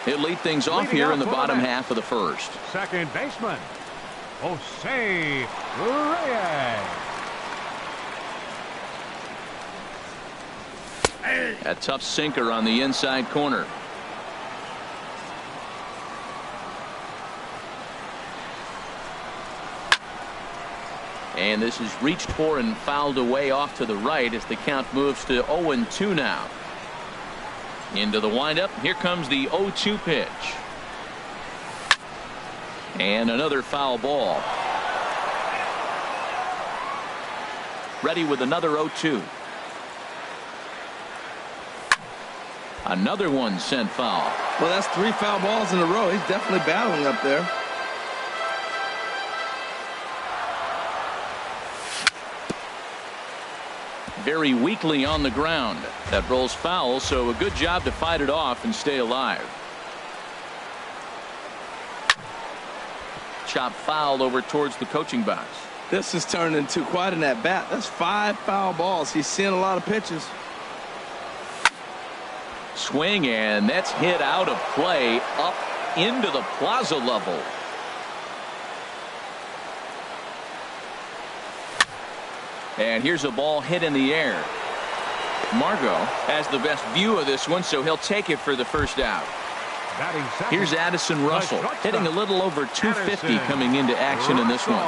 He'll lead things off here in the bottom half of the first. Second baseman, Jose Reyes. A tough sinker on the inside corner. And this is reached for and fouled away off to the right as the count moves to 0-2 now. Into the windup. Here comes the 0-2 pitch. And another foul ball. Ready with another 0-2. Another one sent foul. Well, that's 3 foul balls in a row. He's definitely battling up there. Very weakly on the ground. That rolls foul, so a good job to fight it off and stay alive. Chop foul over towards the coaching box. This has turned into quite an at-bat. That's 5 foul balls. He's seeing a lot of pitches. Swing, and that's hit out of play up into the plaza level. And here's a ball hit in the air. Margot has the best view of this one, so he'll take it for the first out. Here's Addison Russell hitting a little over 250 coming into action in this one.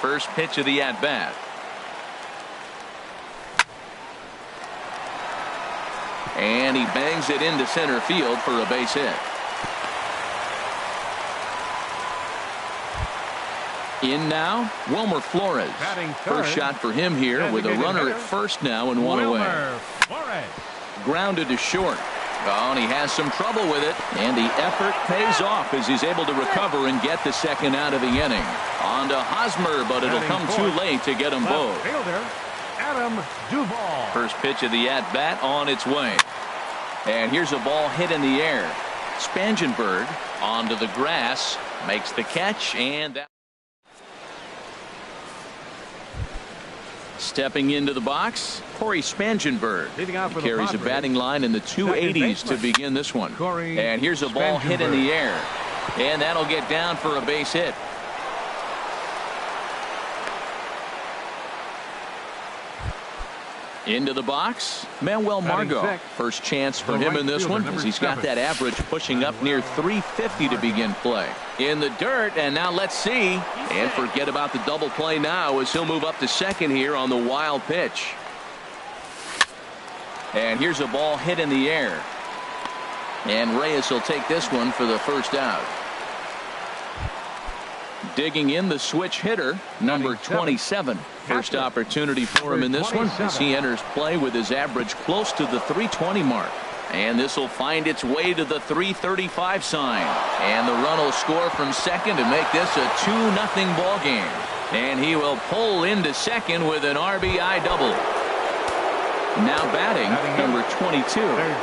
First pitch of the at-bat. And he bangs it into center field for a base hit. In now, Wilmer Flores. First shot for him here with a runner at first now and one away. Grounded to short. Oh, and he has some trouble with it. And the effort pays off as he's able to recover and get the second out of the inning. On to Hosmer, but it'll come too late to get them both. Fielder, Adam Duvall. First pitch of the at-bat on its way. And here's a ball hit in the air. Spangenberg onto the grass, makes the catch, and that. Stepping into the box, Corey Spangenberg. He carries a batting line in the 280s to begin this one. And here's a ball hit in the air. And that'll get down for a base hit. Into the box, Manuel Margot. First chance for him in this one as he's got that average pushing up near 350 to begin play. In the dirt, and now let's see. And forget about the double play now as he'll move up to second here on the wild pitch. And here's a ball hit in the air. And Reyes will take this one for the first out. Digging in the switch hitter, number 27. First opportunity for him in this one as he enters play with his average close to the 320 mark. And this will find its way to the 335 sign. And the run will score from second to make this a 2-0 ball game. And he will pull into second with an RBI double. Now batting, number 22.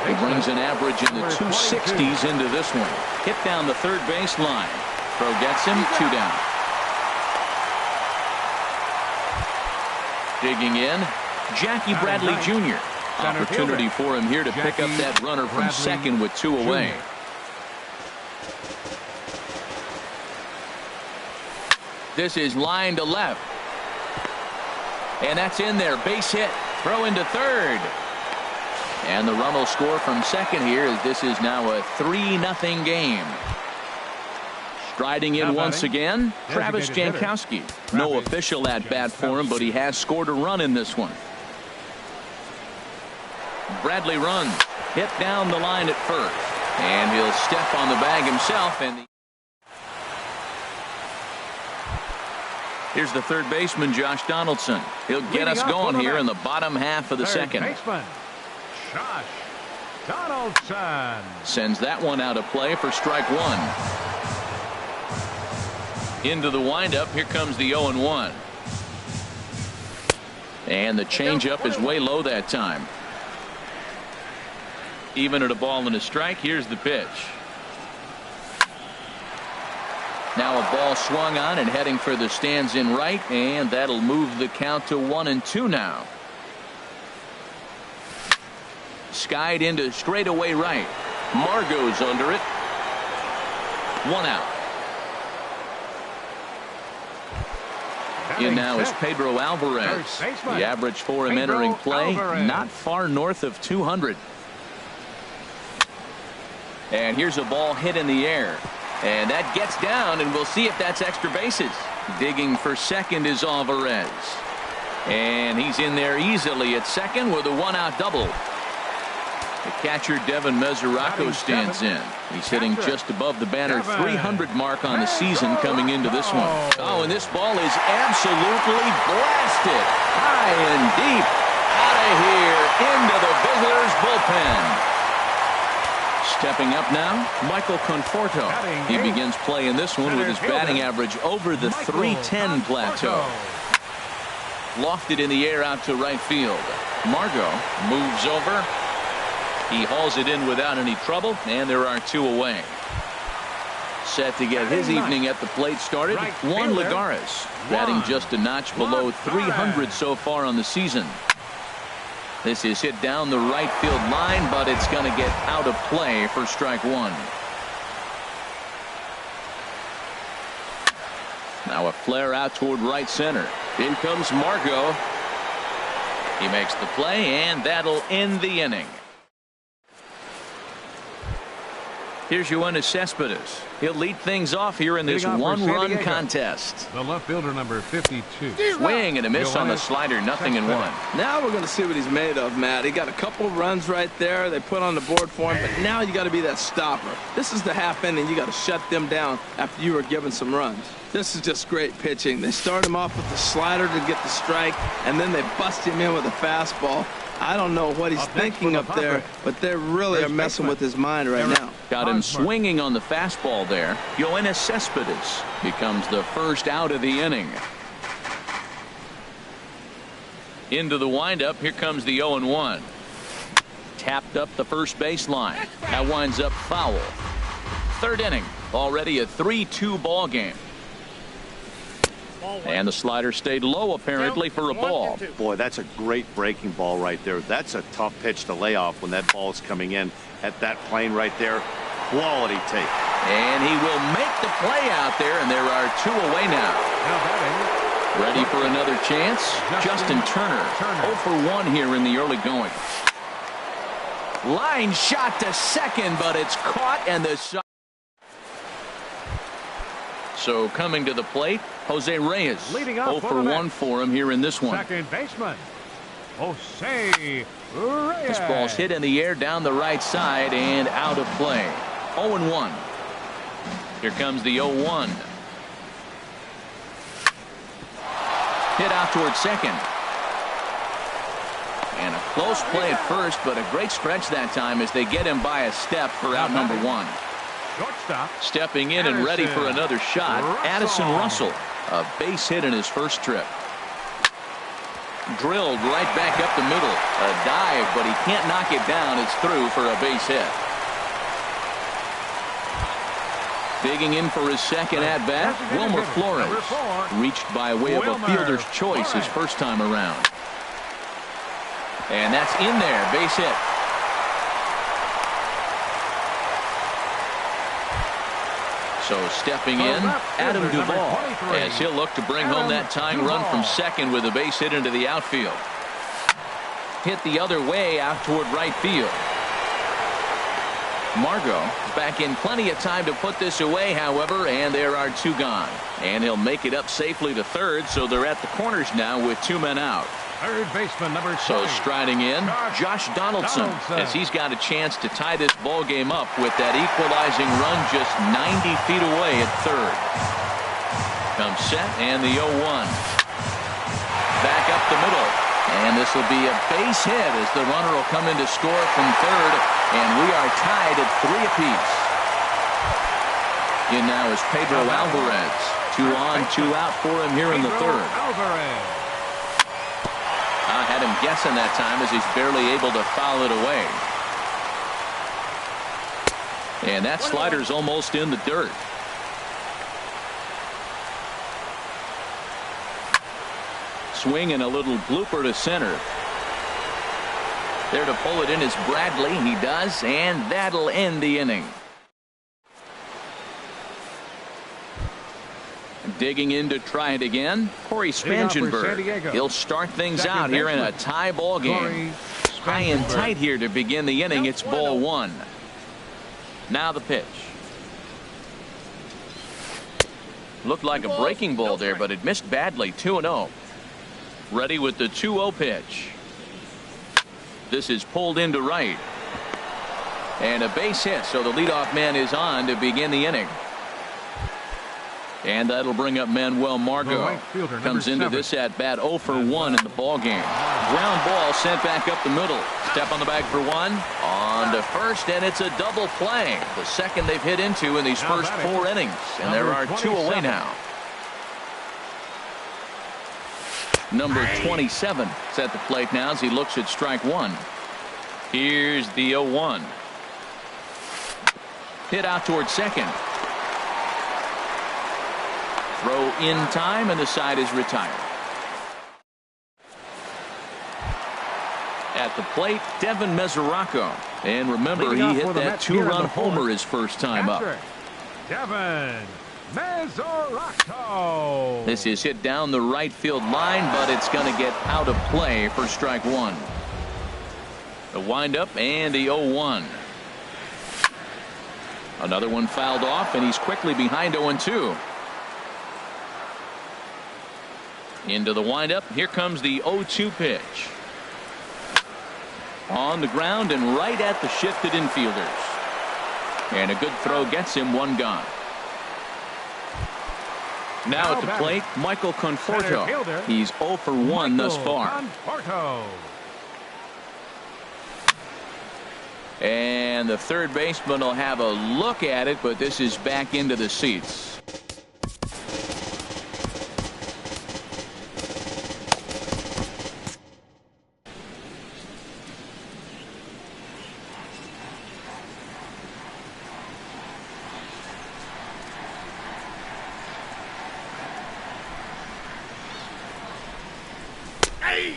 He brings an average in the 260s into this one. Hit down the third base line. Throw gets him, 2 down. Digging in, Jackie Bradley Jr. Opportunity for him here to pick up that runner from second with 2 away. This is line to left. And that's in there. Base hit. Throw into third. And the run will score from second here as this is now a 3-0 game. Striding in once again, Travis Jankowski. No official at-bat for him, but he has scored a run in this one. Bradley runs. Hit down the line at first. And he'll step on the bag himself. And here's the third baseman, Josh Donaldson. He'll get us going here in the bottom half of the second. Baseman, Josh Donaldson. Sends that one out of play for strike one. Into the windup. Here comes the 0-1. And the changeup is way low that time. Even at a ball and a strike. Here's the pitch. Now a ball swung on and heading for the stands in right, and that'll move the count to 1-2 now. Skied into straightaway right. Margot's under it. 1 out. In now is Pedro Alvarez. The average for him entering play, not far north of 200. And here's a ball hit in the air. And that gets down, and we'll see if that's extra bases. Digging for second is Alvarez. And he's in there easily at second with a 1-out double. The catcher, Devin Mesoraco, stands in. He's hitting just above the banner 300 mark on the season coming into this one. Oh, and this ball is absolutely blasted. High and deep. Out of here into the visitors' bullpen. Stepping up now, Michael Conforto. He begins play in this one with his batting average over the 310 plateau. Lofted in the air out to right field. Margot moves over. He hauls it in without any trouble, and there are 2 away. Set to get his evening at the plate started, Juan Lagares, batting just a notch below 300 so far on the season. This is hit down the right field line, but it's going to get out of play for strike one. Now a flare out toward right center. In comes Margot. He makes the play, and that'll end the inning. Here's Yoenis Cespedes. He'll lead things off here in this one-run contest. The left fielder, number 52. Swing and a miss on the slider, 0-1. Now we're going to see what he's made of, Matt. He got a couple runs right there. They put on the board for him, but now you got to be that stopper. This is the half inning. You got to shut them down after you were given some runs. This is just great pitching. They start him off with the slider to get the strike, and then they bust him in with a fastball. I don't know what he's thinking up there, but they really are messing with his mind right now. Got him swinging on the fastball there. Yoenis Cespedes becomes the first out of the inning. Into the windup. Here comes the 0-1. Tapped up the first baseline. That winds up foul. Third inning. Already a 3-2 ball game. And the slider stayed low apparently for a ball. Boy, that's a great breaking ball right there. That's a tough pitch to lay off when that ball is coming in at that plane right there. Quality take. And he will make the play out there, and there are 2 away now. Ready for another chance? Justin Turner. 0 for 1 here in the early going. Line shot to second, but it's caught, and the so coming to the plate, Jose Reyes. Leading 0 for 1 for him here in this one. Second baseman, Jose Reyes. This ball's hit in the air down the right side and out of play. 0-1. Here comes the 0-1. Hit out towards second. And a close play at first, but a great stretch that time as they get him by a step for out number 1. Shortstop. Stepping in and ready for another shot, Addison Russell. A base hit in his first trip. Drilled right back up the middle. A dive, but he can't knock it down. It's through for a base hit. Digging in for his second at-bat, Wilmer Flores. Reached by way of a fielder's choice his first time around. And that's in there, base hit. So stepping in, Adam Duvall, as he'll look to bring home that tying run from second with a base hit into the outfield. Hit the other way out toward right field. Margot back in plenty of time to put this away, however, and there are 2 gone. And he'll make it up safely to third, so they're at the corners now with 2 men out. Third baseman, number 20. So striding in, Josh Donaldson, as he's got a chance to tie this ball game up with that equalizing run just 90 feet away at third. Comes set and the 0-1. Back up the middle. And this will be a base hit as the runner will come in to score from third. And we are tied at 3 apiece. In now is Pedro Alvarez. 2 on, 2 out for him here in the third. Alvarez. I had him guessing that time as he's barely able to foul it away. And that slider's almost in the dirt. Swing and a little blooper to center. There to pull it in is Bradley. He does, and that'll end the inning. Digging in to try it again, Corey Spangenberg. He'll start things out here in a tie ball game. High and tight here to begin the inning. It's ball 1. Now the pitch. Looked like a breaking ball there, but it missed badly. 2-0. Ready with the 2-0 pitch. This is pulled into right. And a base hit, so the leadoff man is on to begin the inning. And that'll bring up Manuel Margot. Comes into this at bat 0 for 1 in the ball game. Ground ball sent back up the middle. Step on the bag for 1. On to first, and it's a double play. The second they've hit into in these first 4 innings. And there are 2 away now. Number 27 is at the plate now as he looks at strike 1. Here's the 0-1. Hit out towards second. Throw in time, and the side is retired. At the plate, Devin Mesoraco. And remember, he hit that 2-run homer his first time up. Devin Mesoraco. This is hit down the right field line, but it's going to get out of play for strike 1. The windup and the 0-1. Another one fouled off, and he's quickly behind 0-2. Into the windup. Here comes the 0-2 pitch. On the ground and right at the shifted infielders. And a good throw gets him one gone. Now at the plate, Michael Conforto. He's 0 for 1 thus far. And the third baseman will have a look at it, but this is back into the seats.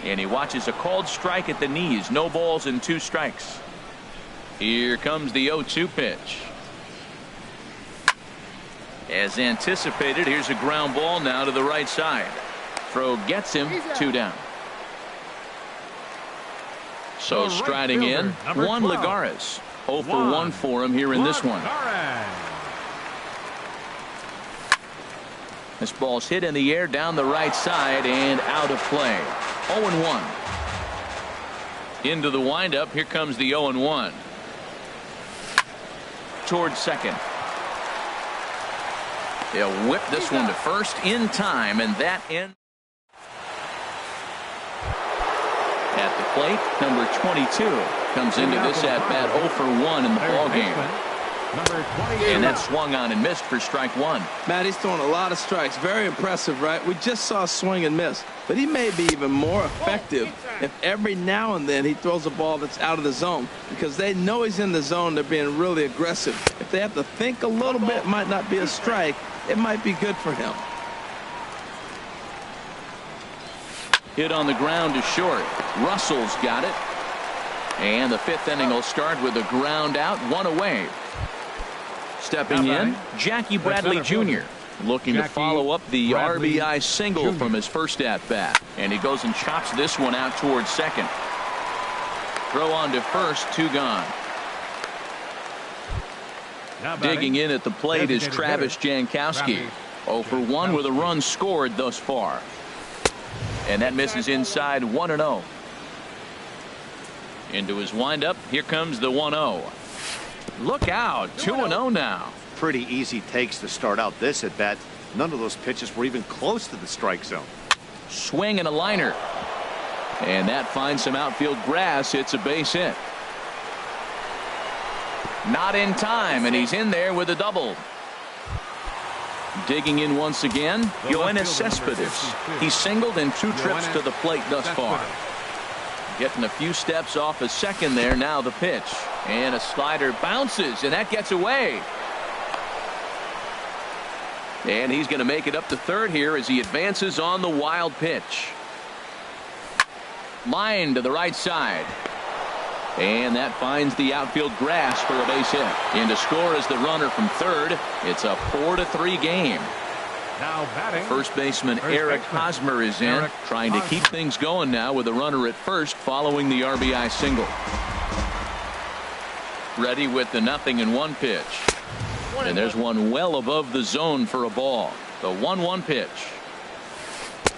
And he watches a called strike at the knees. No balls and 2 strikes. Here comes the 0-2 pitch. As anticipated, here's a ground ball now to the right side. Throw gets him 2 down. So striding in, Juan Lagares. 0 for 1 for him here in this one. This ball's hit in the air down the right side and out of play. 0-1. Into the windup. Here comes the 0-1. Towards second. They'll whip this one to first in time, and that ends. At the plate, number 22 comes into this at bat 0 for 1 in the ball game. And that swung on and missed for strike 1. Matt, he's throwing a lot of strikes. Very impressive, right? We just saw a swing and miss. But he may be even more effective if every now and then he throws a ball that's out of the zone, because they know he's in the zone. They're being really aggressive. If they have to think a little bit, it might not be a strike. It might be good for him. Hit on the ground to short. Russell's got it. And the 5th inning will start with a ground out, 1 away. Stepping in, Jackie Bradley Jr. looking to follow up the RBI single from his first at bat. And he goes and chops this one out towards second. Throw on to first, 2 gone. Digging in at the plate is Travis Jankowski. 0 for 1 with a run scored thus far. And that misses inside 1-0. Into his windup. Here comes the 1-0. Look out, 2-0 now. Pretty easy takes to start out this at bat. None of those pitches were even close to the strike zone. Swing and a liner. And that finds some outfield grass. It's a base hit. Not in time, and he's in there with a double. Digging in once again, Yoenis Cespedes. He's singled in 2 trips to the plate thus far. Getting a few steps off a second there. Now the pitch. And a slider bounces, and that gets away. And he's going to make it up to third here as he advances on the wild pitch. Line to the right side. And that finds the outfield grass for a base hit. In to score is the runner from third. It's a 4-3 game. Now batting, first baseman Eric Hosmer is in, trying to keep things going now with a runner at first following the RBI single. Ready with the 0-1 pitch. And there's one well above the zone for a ball. The 1-1 pitch.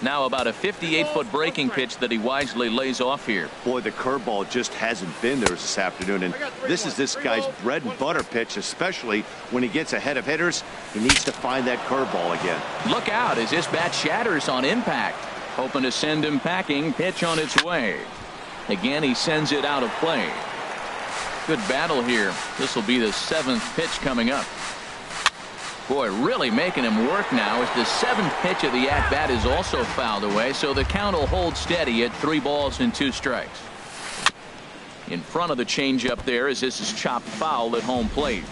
Now about a 58-foot breaking pitch that he wisely lays off here. Boy, the curveball just hasn't been there this afternoon, and this is this guy's bread and butter pitch, especially when he gets ahead of hitters. He needs to find that curveball again. Look out as this bat shatters on impact. Hoping to send him packing. Pitch on its way. Again, he sends it out of play. Good battle here. This will be the 7th pitch coming up. Boy, really making him work now as the 7th pitch of the at-bat is also fouled away, so the count will hold steady at 3 balls and 2 strikes. In front of the changeup there as this is chopped foul at home plate.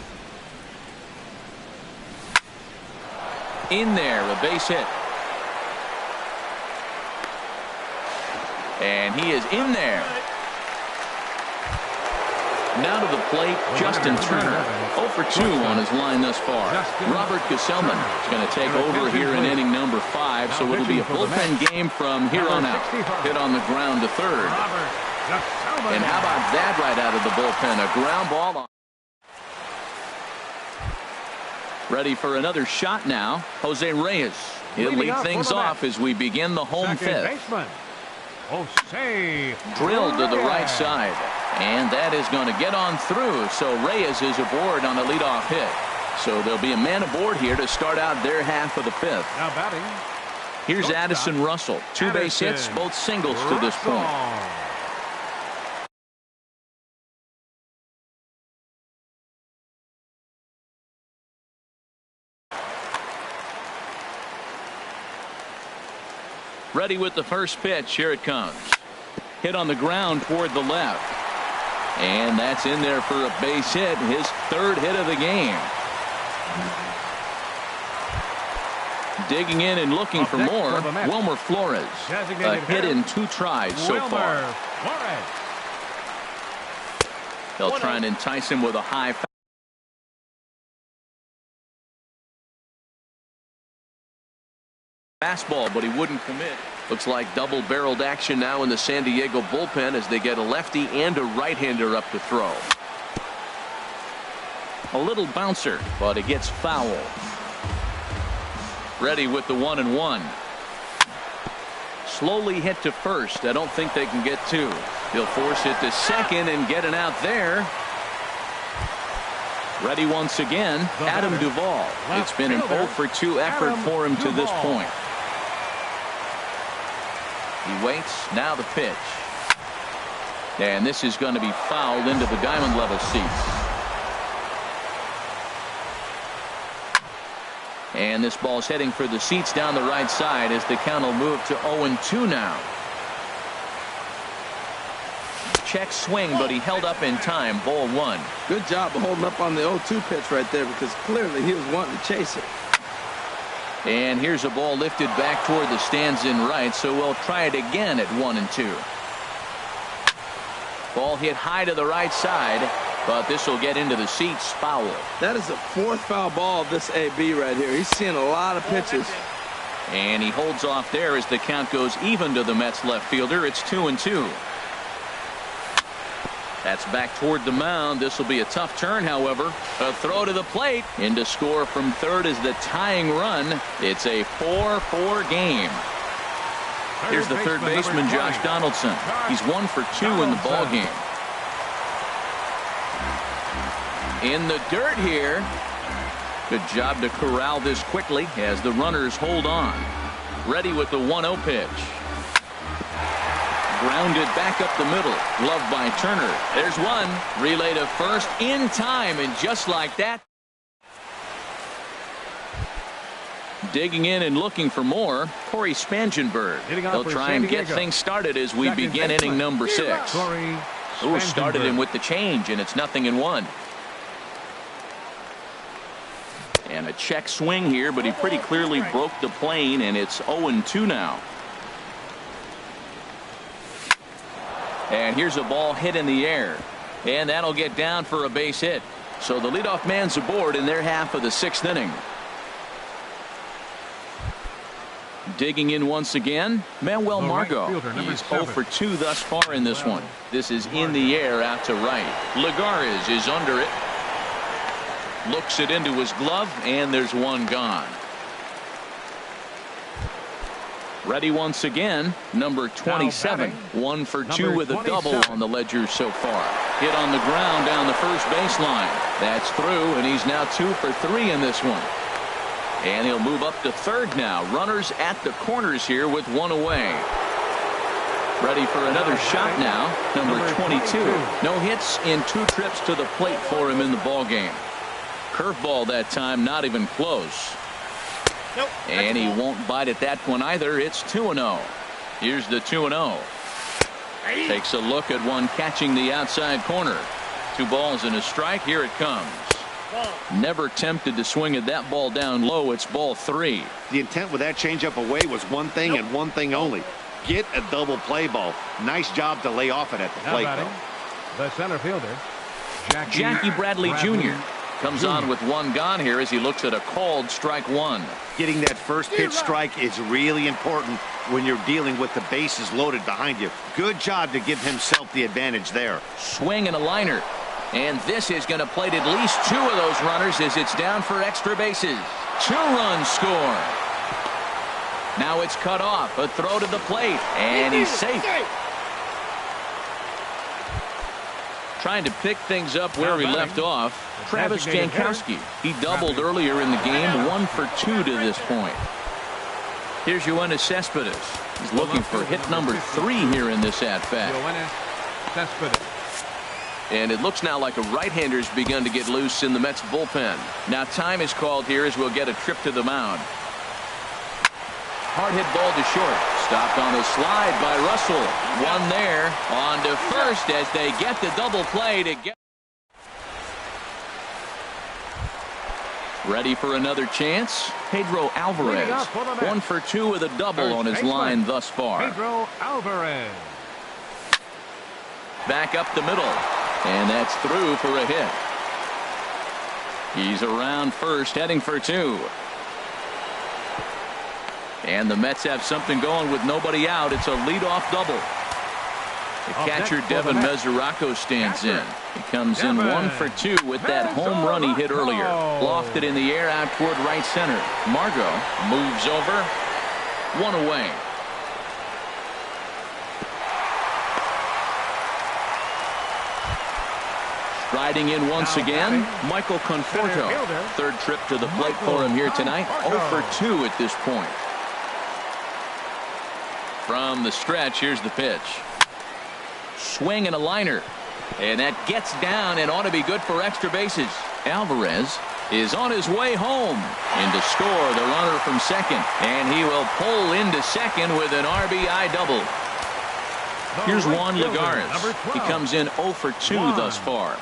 In there, a base hit. And he is in there. Now to the plate, Justin Turner. 0 for 2 on his line thus far. Robert Gesellman is going to take over here in inning number 5, so it'll be a bullpen game from here on out. Hit on the ground to third. And how about that right out of the bullpen? A ground ball on. Ready for another shot now. Jose Reyes. He'll lead things off as we begin the home fifth. Baseman, Jose Drilled to the right side. And that is going to get on through. So Reyes is aboard on a leadoff hit. So there'll be a man aboard here to start out their half of the fifth. Now batting. Here's Addison Russell. 2 base hits, both singles to this point. Ready with the first pitch. Here it comes. Hit on the ground toward the left. And that's in there for a base hit. His 3rd hit of the game. Digging in and looking for more. Wilmer Flores. A hit in 2 tries so far. They'll try and entice him with a high fastball, but he wouldn't commit. Looks like double-barreled action now in the San Diego bullpen as they get a lefty and a right-hander up to throw. A little bouncer, but it gets foul. Ready with the 1-1. Slowly hit to first. I don't think they can get 2. He'll force it to second and get an out there. Ready once again. Adam Duvall. It's been an 0 for 2 effort for him to this point. He waits. Now the pitch. And this is going to be fouled into the diamond level seats. And this ball's heading for the seats down the right side as the count will move to 0-2 now. Check swing, but he held up in time. Ball 1. Good job of holding up on the 0-2 pitch right there, because clearly he was wanting to chase it. And here's a ball lifted back toward the stands in right, so we'll try it again at 1-2. Ball hit high to the right side, but this will get into the seats. Foul. That is the 4th foul ball of this AB right here. He's seeing a lot of pitches. And he holds off there as the count goes even to the Mets left fielder. It's 2-2. That's back toward the mound. This will be a tough turn, however. A throw to the plate. In to score from third is the tying run. It's a 4-4 game. Here's the third baseman, Josh Donaldson. He's 1 for 2 in the ball game. In the dirt here. Good job to corral this quickly as the runners hold on. Ready with the 1-0 pitch. Grounded back up the middle. Gloved by Turner. There's one. Relay to first in time, and just like that. Digging in and looking for more. Corey Spangenberg. They'll try and get things started as we begin inning number 6. Who started him with the change, and it's 0-1. And a check swing here, but he pretty clearly broke the plane, and it's 0-2 now. And here's a ball hit in the air, and that'll get down for a base hit. So the leadoff man's aboard in their half of the 6th inning. Digging in once again, Manuel Margot. He's 0 for 2 thus far in this one. This is in the air out to right. Lagares is under it. Looks it into his glove, and there's one gone. Ready once again, number 27. 1 for 2 with a double on the ledger so far. Hit on the ground down the first baseline. That's through, and he's now 2 for 3 in this one. And he'll move up to third now. Runners at the corners here with 1 away. Ready for another shot now. Number 22. No hits in 2 trips to the plate for him in the ball game. Curveball that time, not even close. Nope, and he won't bite at that one either. It's 2-0. Here's the 2-0. Takes a look at one catching the outside corner. 2 balls and a strike. Here it comes. Never tempted to swing at that ball down low. It's ball 3. The intent with that changeup away was one thing and one thing only. Get a double play ball. Nice job to lay off it at the plate, though. The center fielder, Jackie Bradley Jr. comes on with 1 gone here as he looks at a called strike 1. Getting that first pitch strike is really important when you're dealing with the bases loaded behind you. Good job to give himself the advantage there. Swing and a liner. And this is going to plate at least 2 of those runners as it's down for extra bases. 2-run score. Now it's cut off. A throw to the plate. And he's safe. Trying to pick things up where he left off. Travis Jankowski. He doubled earlier in the game. 1 for 2 to this point. Here's Yoenis Cespedes. He's looking for hit number 3 here in this at-bat. And it looks now like a right-hander's begun to get loose in the Mets bullpen. Now time is called here as we'll get a trip to the mound. Hard hit ball to short. Stopped on a slide by Russell. One there. On to first as they get the double play to get. Ready for another chance. Pedro Alvarez. 1 for 2 with a double on his line thus far. Pedro Alvarez. Back up the middle. And that's through for a hit. He's around first, heading for 2. And the Mets have something going with nobody out. It's a leadoff double. The catcher Devin Mesoraco stands in. He comes in 1 for 2 with that home run he hit earlier. Lofted in the air out toward right center. Margot moves over. 1 away. Riding in once again, Michael Conforto. 3rd trip to the plate for him here tonight. 0 for 2 at this point. From the stretch, here's the pitch. Swing and a liner. And that gets down and ought to be good for extra bases. Alvarez is on his way home. In to score the runner from second. And he will pull into second with an RBI double. Here's Juan Lagares. He comes in 0 for 2 thus far.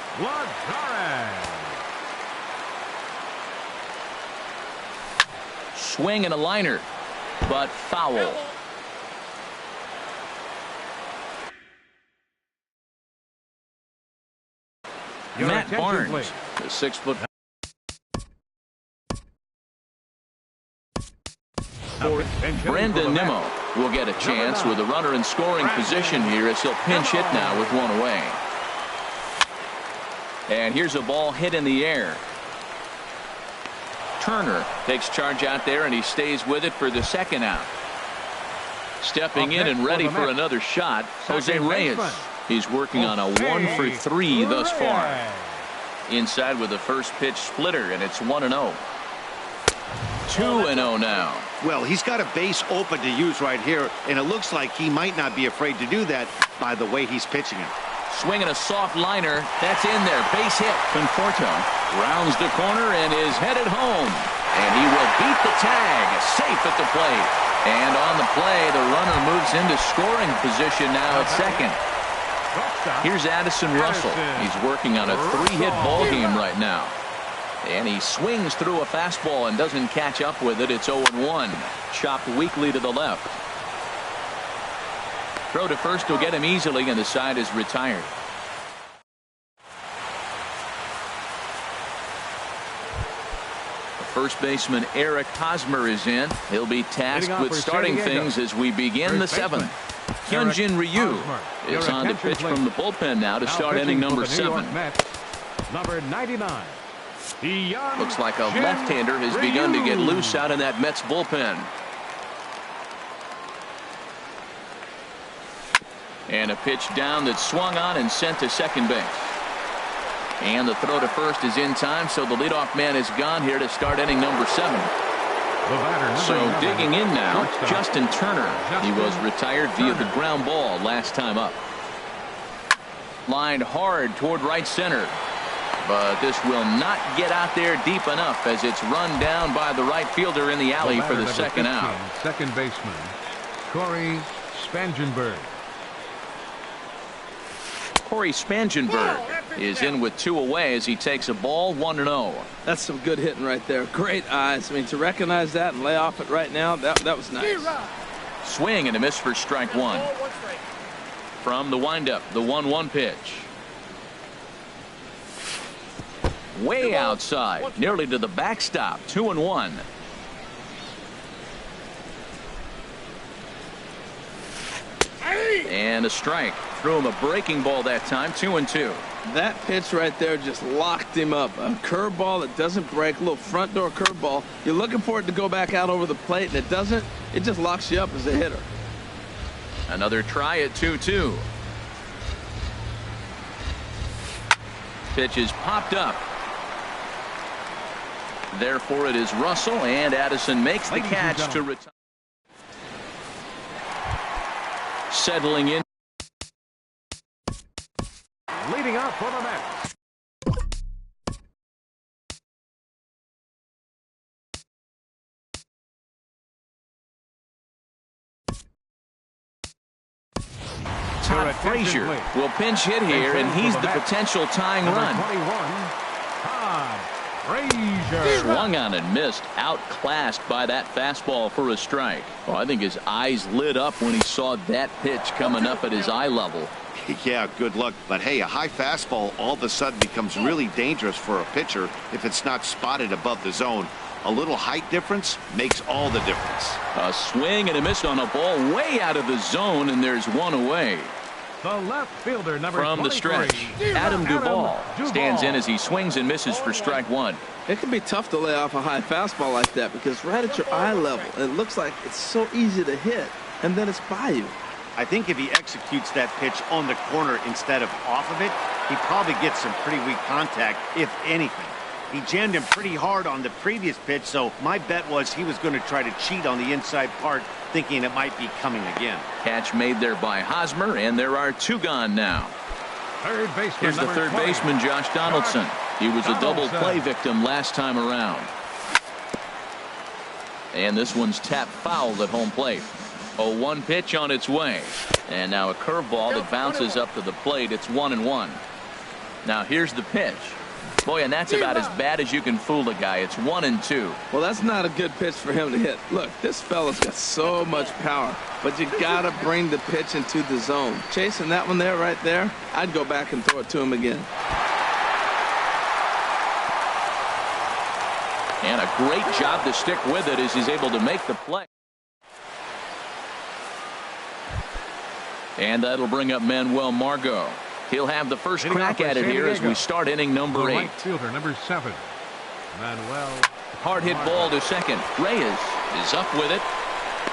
Swing and a liner, but foul. Matt Barnes, the 6-foot. Brandon Nimmo will get a chance with a runner in scoring position here as he'll pinch hit now with 1 away. And here's a ball hit in the air. Turner takes charge out there and he stays with it for the 2nd out. Stepping in and ready for another shot, Jose Reyes. He's working on a 1 for 3 thus far. Inside with a first pitch splitter, and it's 1-0. 2-0 now. Well, he's got a base open to use right here, and it looks like he might not be afraid to do that by the way he's pitching it. Swinging a soft liner. That's in there. Base hit. Conforto rounds the corner and is headed home. And he will beat the tag. Safe at the plate. And on the play, the runner moves into scoring position now at second. Here's Addison Russell. He's working on a 3-hit ball game right now. And he swings through a fastball and doesn't catch up with it. It's 0-1. Chopped weakly to the left. Throw to first will get him easily, and the side is retired. The first baseman Eric Hosmer is in. He'll be tasked with starting things as we begin the 7th. Hyunjin Ryu is on to pitch from the bullpen now to start inning number 7. Number 99. Looks like a left-hander has begun to get loose out in that Mets bullpen. And a pitch down that swung on and sent to second base. And the throw to first is in time, so the leadoff man is gone here to start inning number 7. So digging in now, Justin Turner. He was retired via the ground ball last time up. Lined hard toward right center. But this will not get out there deep enough as it's run down by the right fielder in the alley for the 2nd out. Second baseman, Corey Spangenberg. Corey Spangenberg is in with 2 away as he takes a ball 1-0. That's some good hitting right there. Great eyes. I mean, to recognize that and lay off it right now, that was nice. Swing and a miss for strike 1. From the windup, the 1-1 pitch. Way outside, nearly to the backstop. 2-1. And a strike. Threw him a breaking ball that time. 2-2. That pitch right there just locked him up. A curveball that doesn't break, a little front door curveball. You're looking for it to go back out over the plate, and it doesn't. It just locks you up as a hitter. Another try at 2-2. Pitch is popped up. Therefore, it is Russell, and Addison makes the catch to retire. Settling in. Leading up for the Mets. Todd Frazier will pinch hit here, and he's the potential tying run. 21, Todd Frazier. Swung on and missed, outclassed by that fastball for a strike. Well, I think his eyes lit up when he saw that pitch coming up at his eye level. Yeah, good luck. But hey, a high fastball all of a sudden becomes really dangerous for a pitcher if it's not spotted above the zone. A little height difference makes all the difference. A swing and a miss on a ball way out of the zone, and there's one away. The left fielder, number From the 23, stretch, Adam Duvall stands in as he swings and misses for strike one. It can be tough to lay off a high fastball like that because right at your eye level, it looks like it's so easy to hit, and then it's by you. I think if he executes that pitch on the corner instead of off of it, he probably gets some pretty weak contact, if anything. He jammed him pretty hard on the previous pitch, so my bet was he was going to try to cheat on the inside part, thinking it might be coming again. Catch made there by Hosmer, and there are two gone now. Third baseman, Here's the third 20, baseman, Josh Donaldson. He was a double play victim last time around. And this one's tapped foul at home plate. 0-1 pitch on its way. And now a curveball that bounces up to the plate. It's 1-1. Now here's the pitch. Boy, and that's about as bad as you can fool a guy. It's 1-2. Well, that's not a good pitch for him to hit. Look, this fella's got so much power, but you got to bring the pitch into the zone. Chasing that one there, right there, I'd go back and throw it to him again. And a great job to stick with it as he's able to make the play. And that'll bring up Manuel Margot. He'll have the first crack at it here as we start inning number 8. Right fielder, number 7. Manuel. Hard hit ball to second. Reyes is up with it.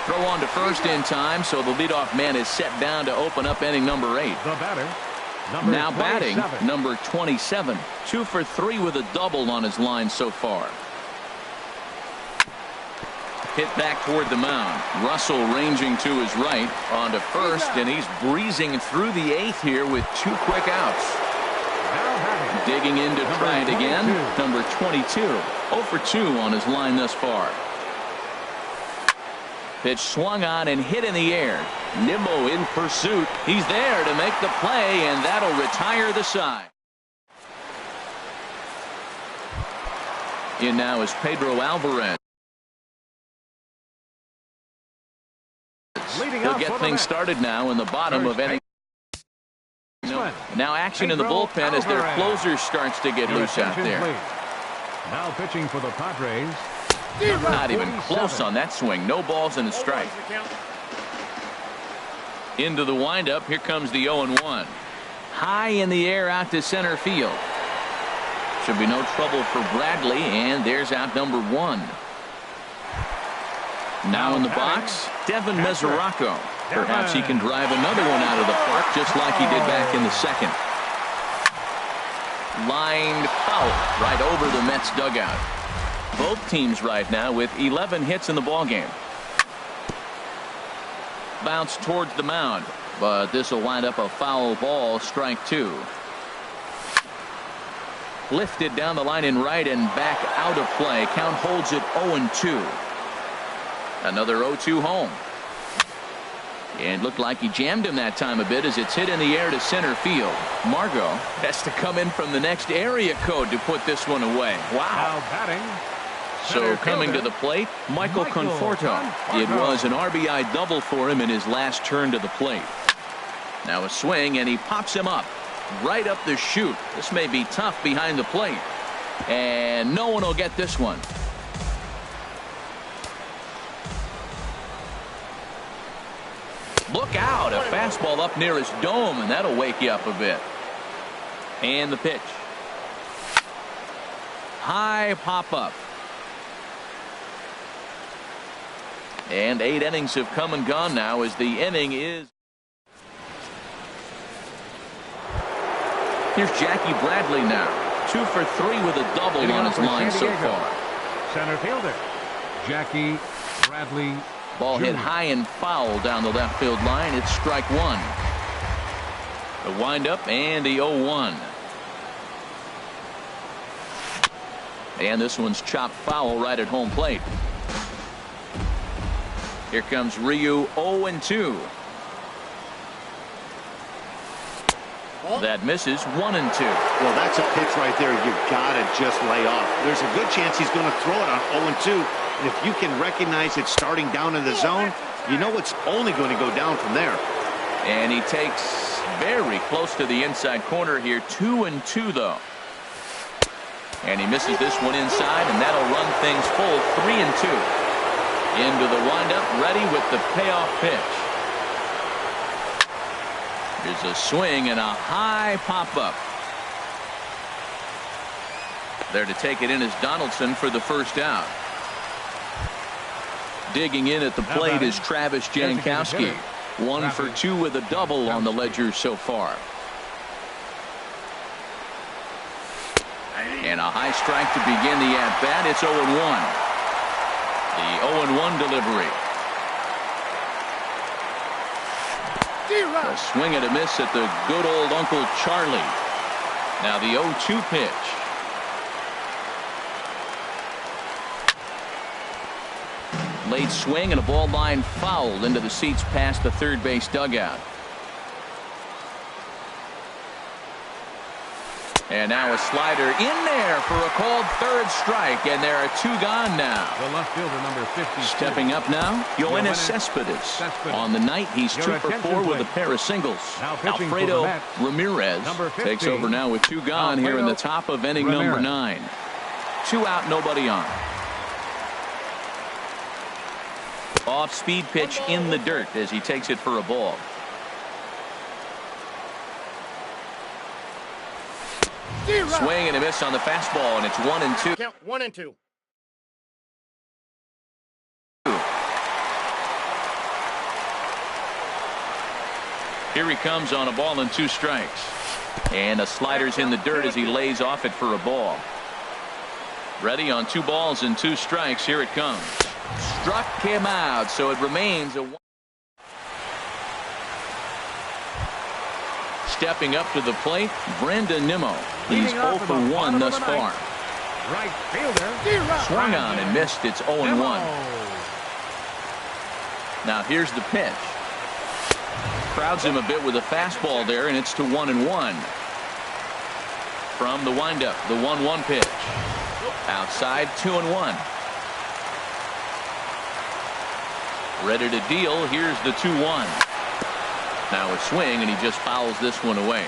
Throw on to first in time, so the leadoff man is set down to open up inning number 8. The batter, number now 27. batting, number 27. 2 for 3 with a double on his line so far. Hit back toward the mound. Russell ranging to his right on to first, and he's breezing through the 8th here with 2 quick outs. Digging in to try it again. Number 22. 0 for 2 on his line thus far. Pitch swung on and hit in the air. Nimmo in pursuit. He's there to make the play, and that'll retire the side. In now is Pedro Alvarez. He'll get things started now in the bottom of inning. Now action in the bullpen as their closer starts to get loose out there. Now pitching for the Padres. Not even close on that swing. No balls and a strike. Into the windup. Here comes the 0-1. High in the air out to center field. Should be no trouble for Bradley, and there's out number 1. Now in the box, Devin Mesoraco. Perhaps he can drive another one out of the park just like he did back in the second. Lined foul right over the Mets dugout. Both teams right now with 11 hits in the ballgame. Bounce towards the mound, but this will wind up a foul ball, strike 2. Lifted down the line in right and back out of play. Count holds it 0-2. Another 0-2 home. And looked like he jammed him that time a bit as it's hit in the air to center field. Margot has to come in from the next area code to put this one away. Wow. Now batting. So coming to the plate, Michael Conforto. It was an RBI double for him in his last turn to the plate. Now a swing, and he pops him up. Right up the chute. This may be tough behind the plate. And no one will get this one. Look out, a fastball up near his dome, and that'll wake you up a bit. And the pitch. High pop up. And 8 innings have come and gone now as the inning is. Here's Jackie Bradley now. 2 for 3 with a double on his line so far. Center fielder, Jackie Bradley. Ball hit high and foul down the left field line. It's strike 1. The windup and the 0-1. And this one's chopped foul right at home plate. Here comes Ryu, 0-2. That misses, 1-2. Well, that's a pitch right there you gotta just lay off. There's a good chance he's going to throw it on 0-2. And if you can recognize it starting down in the zone, you know it's only going to go down from there. And he takes very close to the inside corner here. 2-2 though. And he misses this one inside, and that'll run things full. 3-2. Into the windup, ready with the payoff pitch. Here's a swing and a high pop-up. There to take it in is Donaldson for the first out. Digging in at the plate is Travis Jankowski. 1 for 2 with a double on the ledger so far. And a high strike to begin the at-bat. It's 0-1. The 0-1 delivery. A swing and a miss at the good old Uncle Charlie. Now the 0-2 pitch. Late swing and a ball line fouled into the seats past the third base dugout. And now a slider in there for a called third strike, and there are 2 gone now. The left fielder, number 50. Stepping up now, Yoenis Cespedes. On the night, he's 2 for 4 with a pair of singles. Alfredo Ramirez takes over now with 2 gone here in the top of inning number 9. 2 out, nobody on. Off-speed pitch in the dirt as he takes it for a ball. Swing and a miss on the fastball, and it's 1-2. Count 1-2. Here he comes on a ball and 2 strikes. And a slider's in the dirt as he lays off it for a ball. Ready on 2 balls and 2 strikes. Here it comes. Struck him out, so it remains a. Stepping up to the plate, Brandon Nimmo. He's 0 for 1 thus far. Right fielder. Swung on and missed. It's 0-1. Now here's the pitch. Crowds him a bit with a fastball there, and it's to 1-1. From the windup, the 1-1 pitch. Outside, 2-1. Ready to deal. Here's the 2-1. Now a swing, and he just fouls this one away.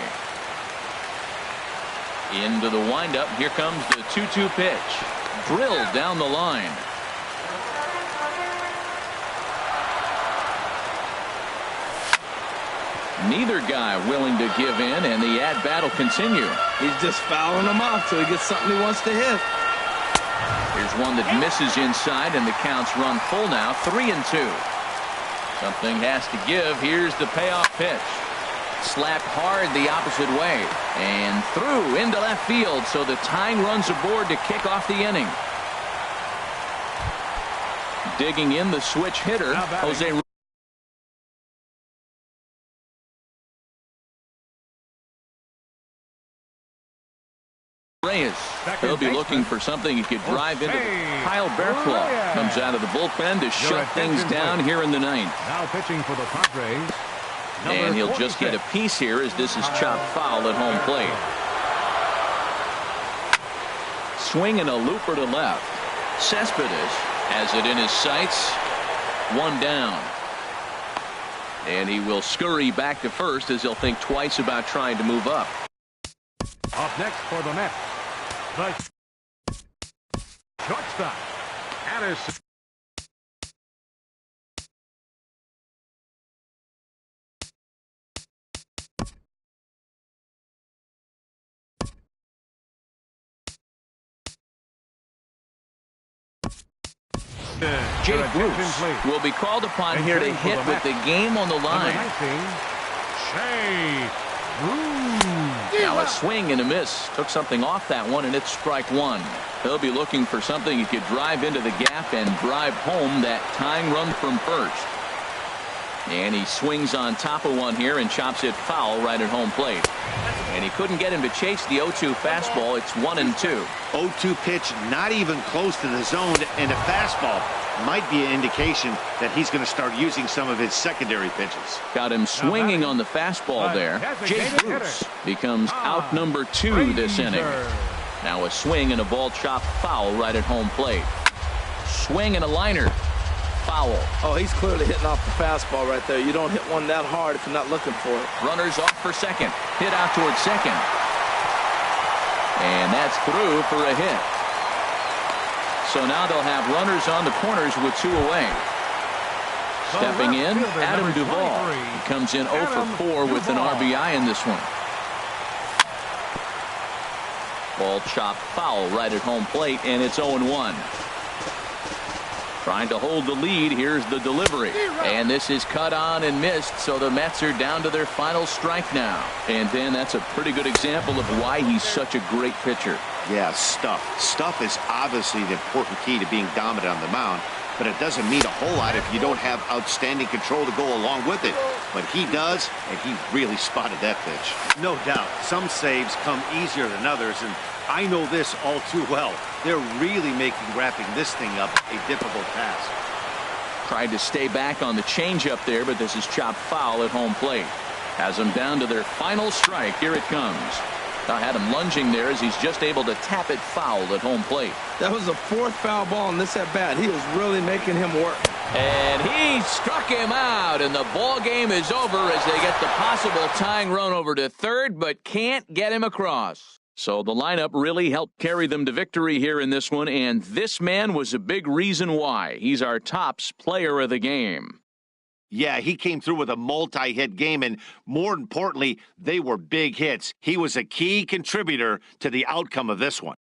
Into the windup. Here comes the 2-2 pitch. Drilled down the line. Neither guy willing to give in, and the at-bat will continue. He's just fouling them off till he gets something he wants to hit. Here's one that misses inside, and the count's run full now. 3-2. Something has to give. Here's the payoff pitch. Slapped hard the opposite way. And through into left field. So the tying runs aboard to kick off the inning. Digging in the switch hitter, Jose Reyes. He'll be looking for something he could drive into. Kyle Bearclaw comes out of the bullpen to shut things down here in the 9th. Now pitching for the Padres. And he'll just get a piece here as this is chopped foul at home plate. Swinging a looper to left. Cespedes has it in his sights. 1 down. And he will scurry back to first as he'll think twice about trying to move up. Up next for the Mets, the shortstop, Addison. Jay Bruce will be called upon here to hit with the game on the line. Now a swing and a miss. Took something off that one, and it's strike one. He'll be looking for something he could drive into the gap and drive home that tying run from first. And he swings on top of one here and chops it foul right at home plate. And he couldn't get him to chase the 0-2 fastball. It's 1-2. 0-2 pitch, not even close to the zone, and a fastball might be an indication that he's going to start using some of his secondary pitches. Got him swinging on the fastball there. Jay Bruce becomes out number 2 this inning. Now a swing and a ball chopped foul right at home plate. Swing and a liner. Foul. Oh, he's clearly hitting off the fastball right there. You don't hit one that hard if you're not looking for it. Runners off for second. Hit out towards second. And that's through for a hit. So now they'll have runners on the corners with 2 away. Stepping in, Adam Duvall. He comes in 0 for 4 with an RBI in this one. Ball chopped foul right at home plate, and it's 0-1. Trying to hold the lead. Here's the delivery. And this is cut on and missed, so the Mets are down to their final strike now. And then that's a pretty good example of why he's such a great pitcher. Yeah, stuff. Stuff is obviously the important key to being dominant on the mound, but it doesn't mean a whole lot if you don't have outstanding control to go along with it. But he does, and he really spotted that pitch. No doubt. Some saves come easier than others, and I know this all too well. They're really making wrapping this thing up a difficult task. Tried to stay back on the changeup there, but this is chopped foul at home plate. Has them down to their final strike. Here it comes. I had him lunging there as he's just able to tap it foul at home plate. That was the 4th foul ball in this at bat. He was really making him work. And he struck him out, and the ball game is over as they get the possible tying run over to third, but can't get him across. So the lineup really helped carry them to victory here in this one, and this man was a big reason why. He's our tops player of the game. Yeah, he came through with a multi-hit game, and more importantly, they were big hits. He was a key contributor to the outcome of this one.